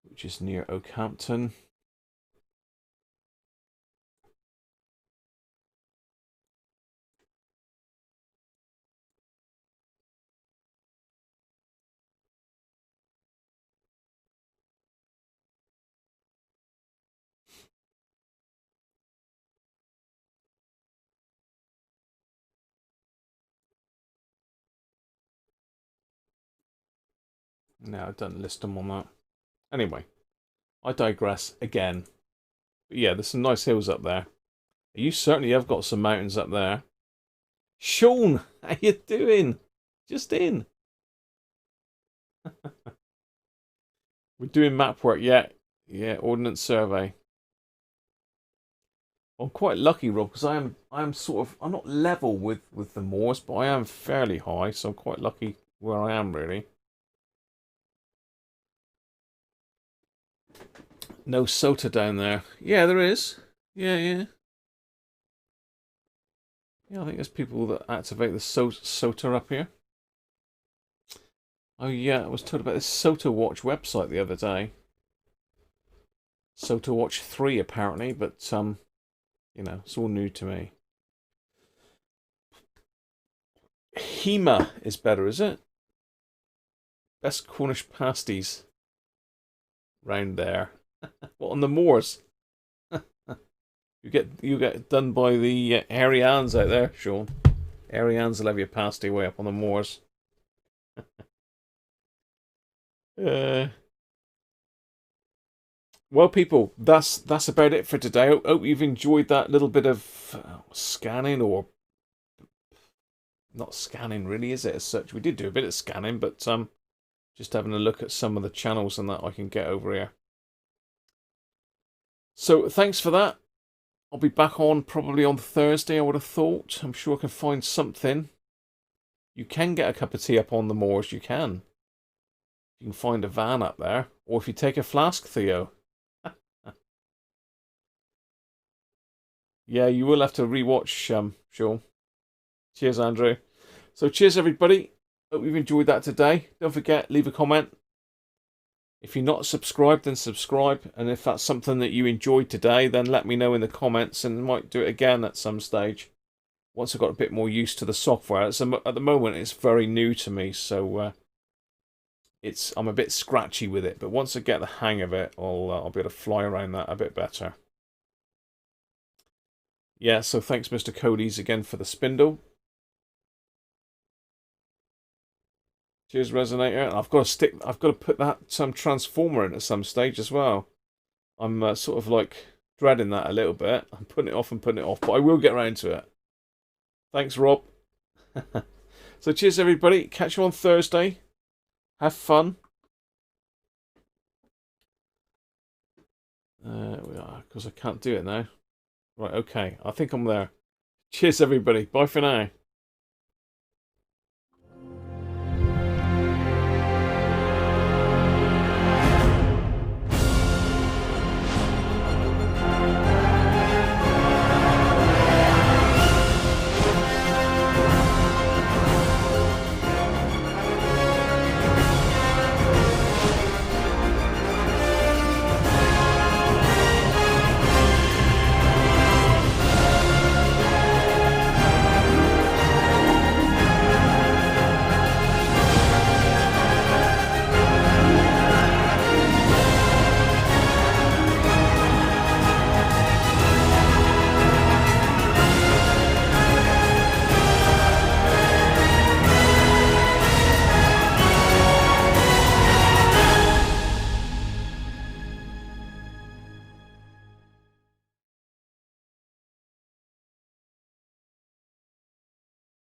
Speaker 1: which is near Oakhampton. No, it doesn't list them on that. Anyway, I digress again. But yeah, there's some nice hills up there. You certainly have got some mountains up there. Sean, how you doing? Just in. We're doing map work yet. Yeah, Ordnance Survey. I'm quite lucky, Rob, because I'm sort of, I'm not level with the Morse, but I am fairly high, so I'm quite lucky where I am, really. No SOTA down there. Yeah, there is. Yeah, yeah. Yeah, I think there's people that activate the SOTA up here. Oh yeah, I was told about this SOTA Watch website the other day. SOTA Watch 3 apparently, but you know, it's all new to me. HEMA is better, is it? Best Cornish pasties round there. What, on the moors? You get done by the Arians out there, Sean. Arians will have your pasty way up on the moors. Well, people, that's about it for today. I hope you've enjoyed that little bit of scanning, or not scanning really, is it, as such? We did do a bit of scanning, but just having a look at some of the channels and that I can get over here. So thanks for that. I'll be back on probably on Thursday, I would have thought. I'm sure I can find something. You can get a cup of tea up on the moors, you can. You can find a van up there. Or if you take a flask, Theo. Yeah, you will have to rewatch, Sean. Cheers, Andrew. So cheers, everybody. Hope you've enjoyed that today. Don't forget, leave a comment. If you're not subscribed, then subscribe. And if that's something that you enjoyed today, then let me know in the comments, and I might do it again at some stage. Once I got a bit more used to the software. At the moment, it's very new to me, so I'm a bit scratchy with it. But once I get the hang of it, I'll be able to fly around that a bit better. Yeah, so thanks, Mr. Cody's, again for the spindle. Cheers, Resonator. And I've got to put that transformer in at some stage as well. I'm sort of like dreading that a little bit. I'm putting it off and putting it off, but I will get around to it. Thanks, Rob. So cheers, everybody. Catch you on Thursday. Have fun. Because I can't do it now. Right, okay. I think I'm there. Cheers, everybody. Bye for now.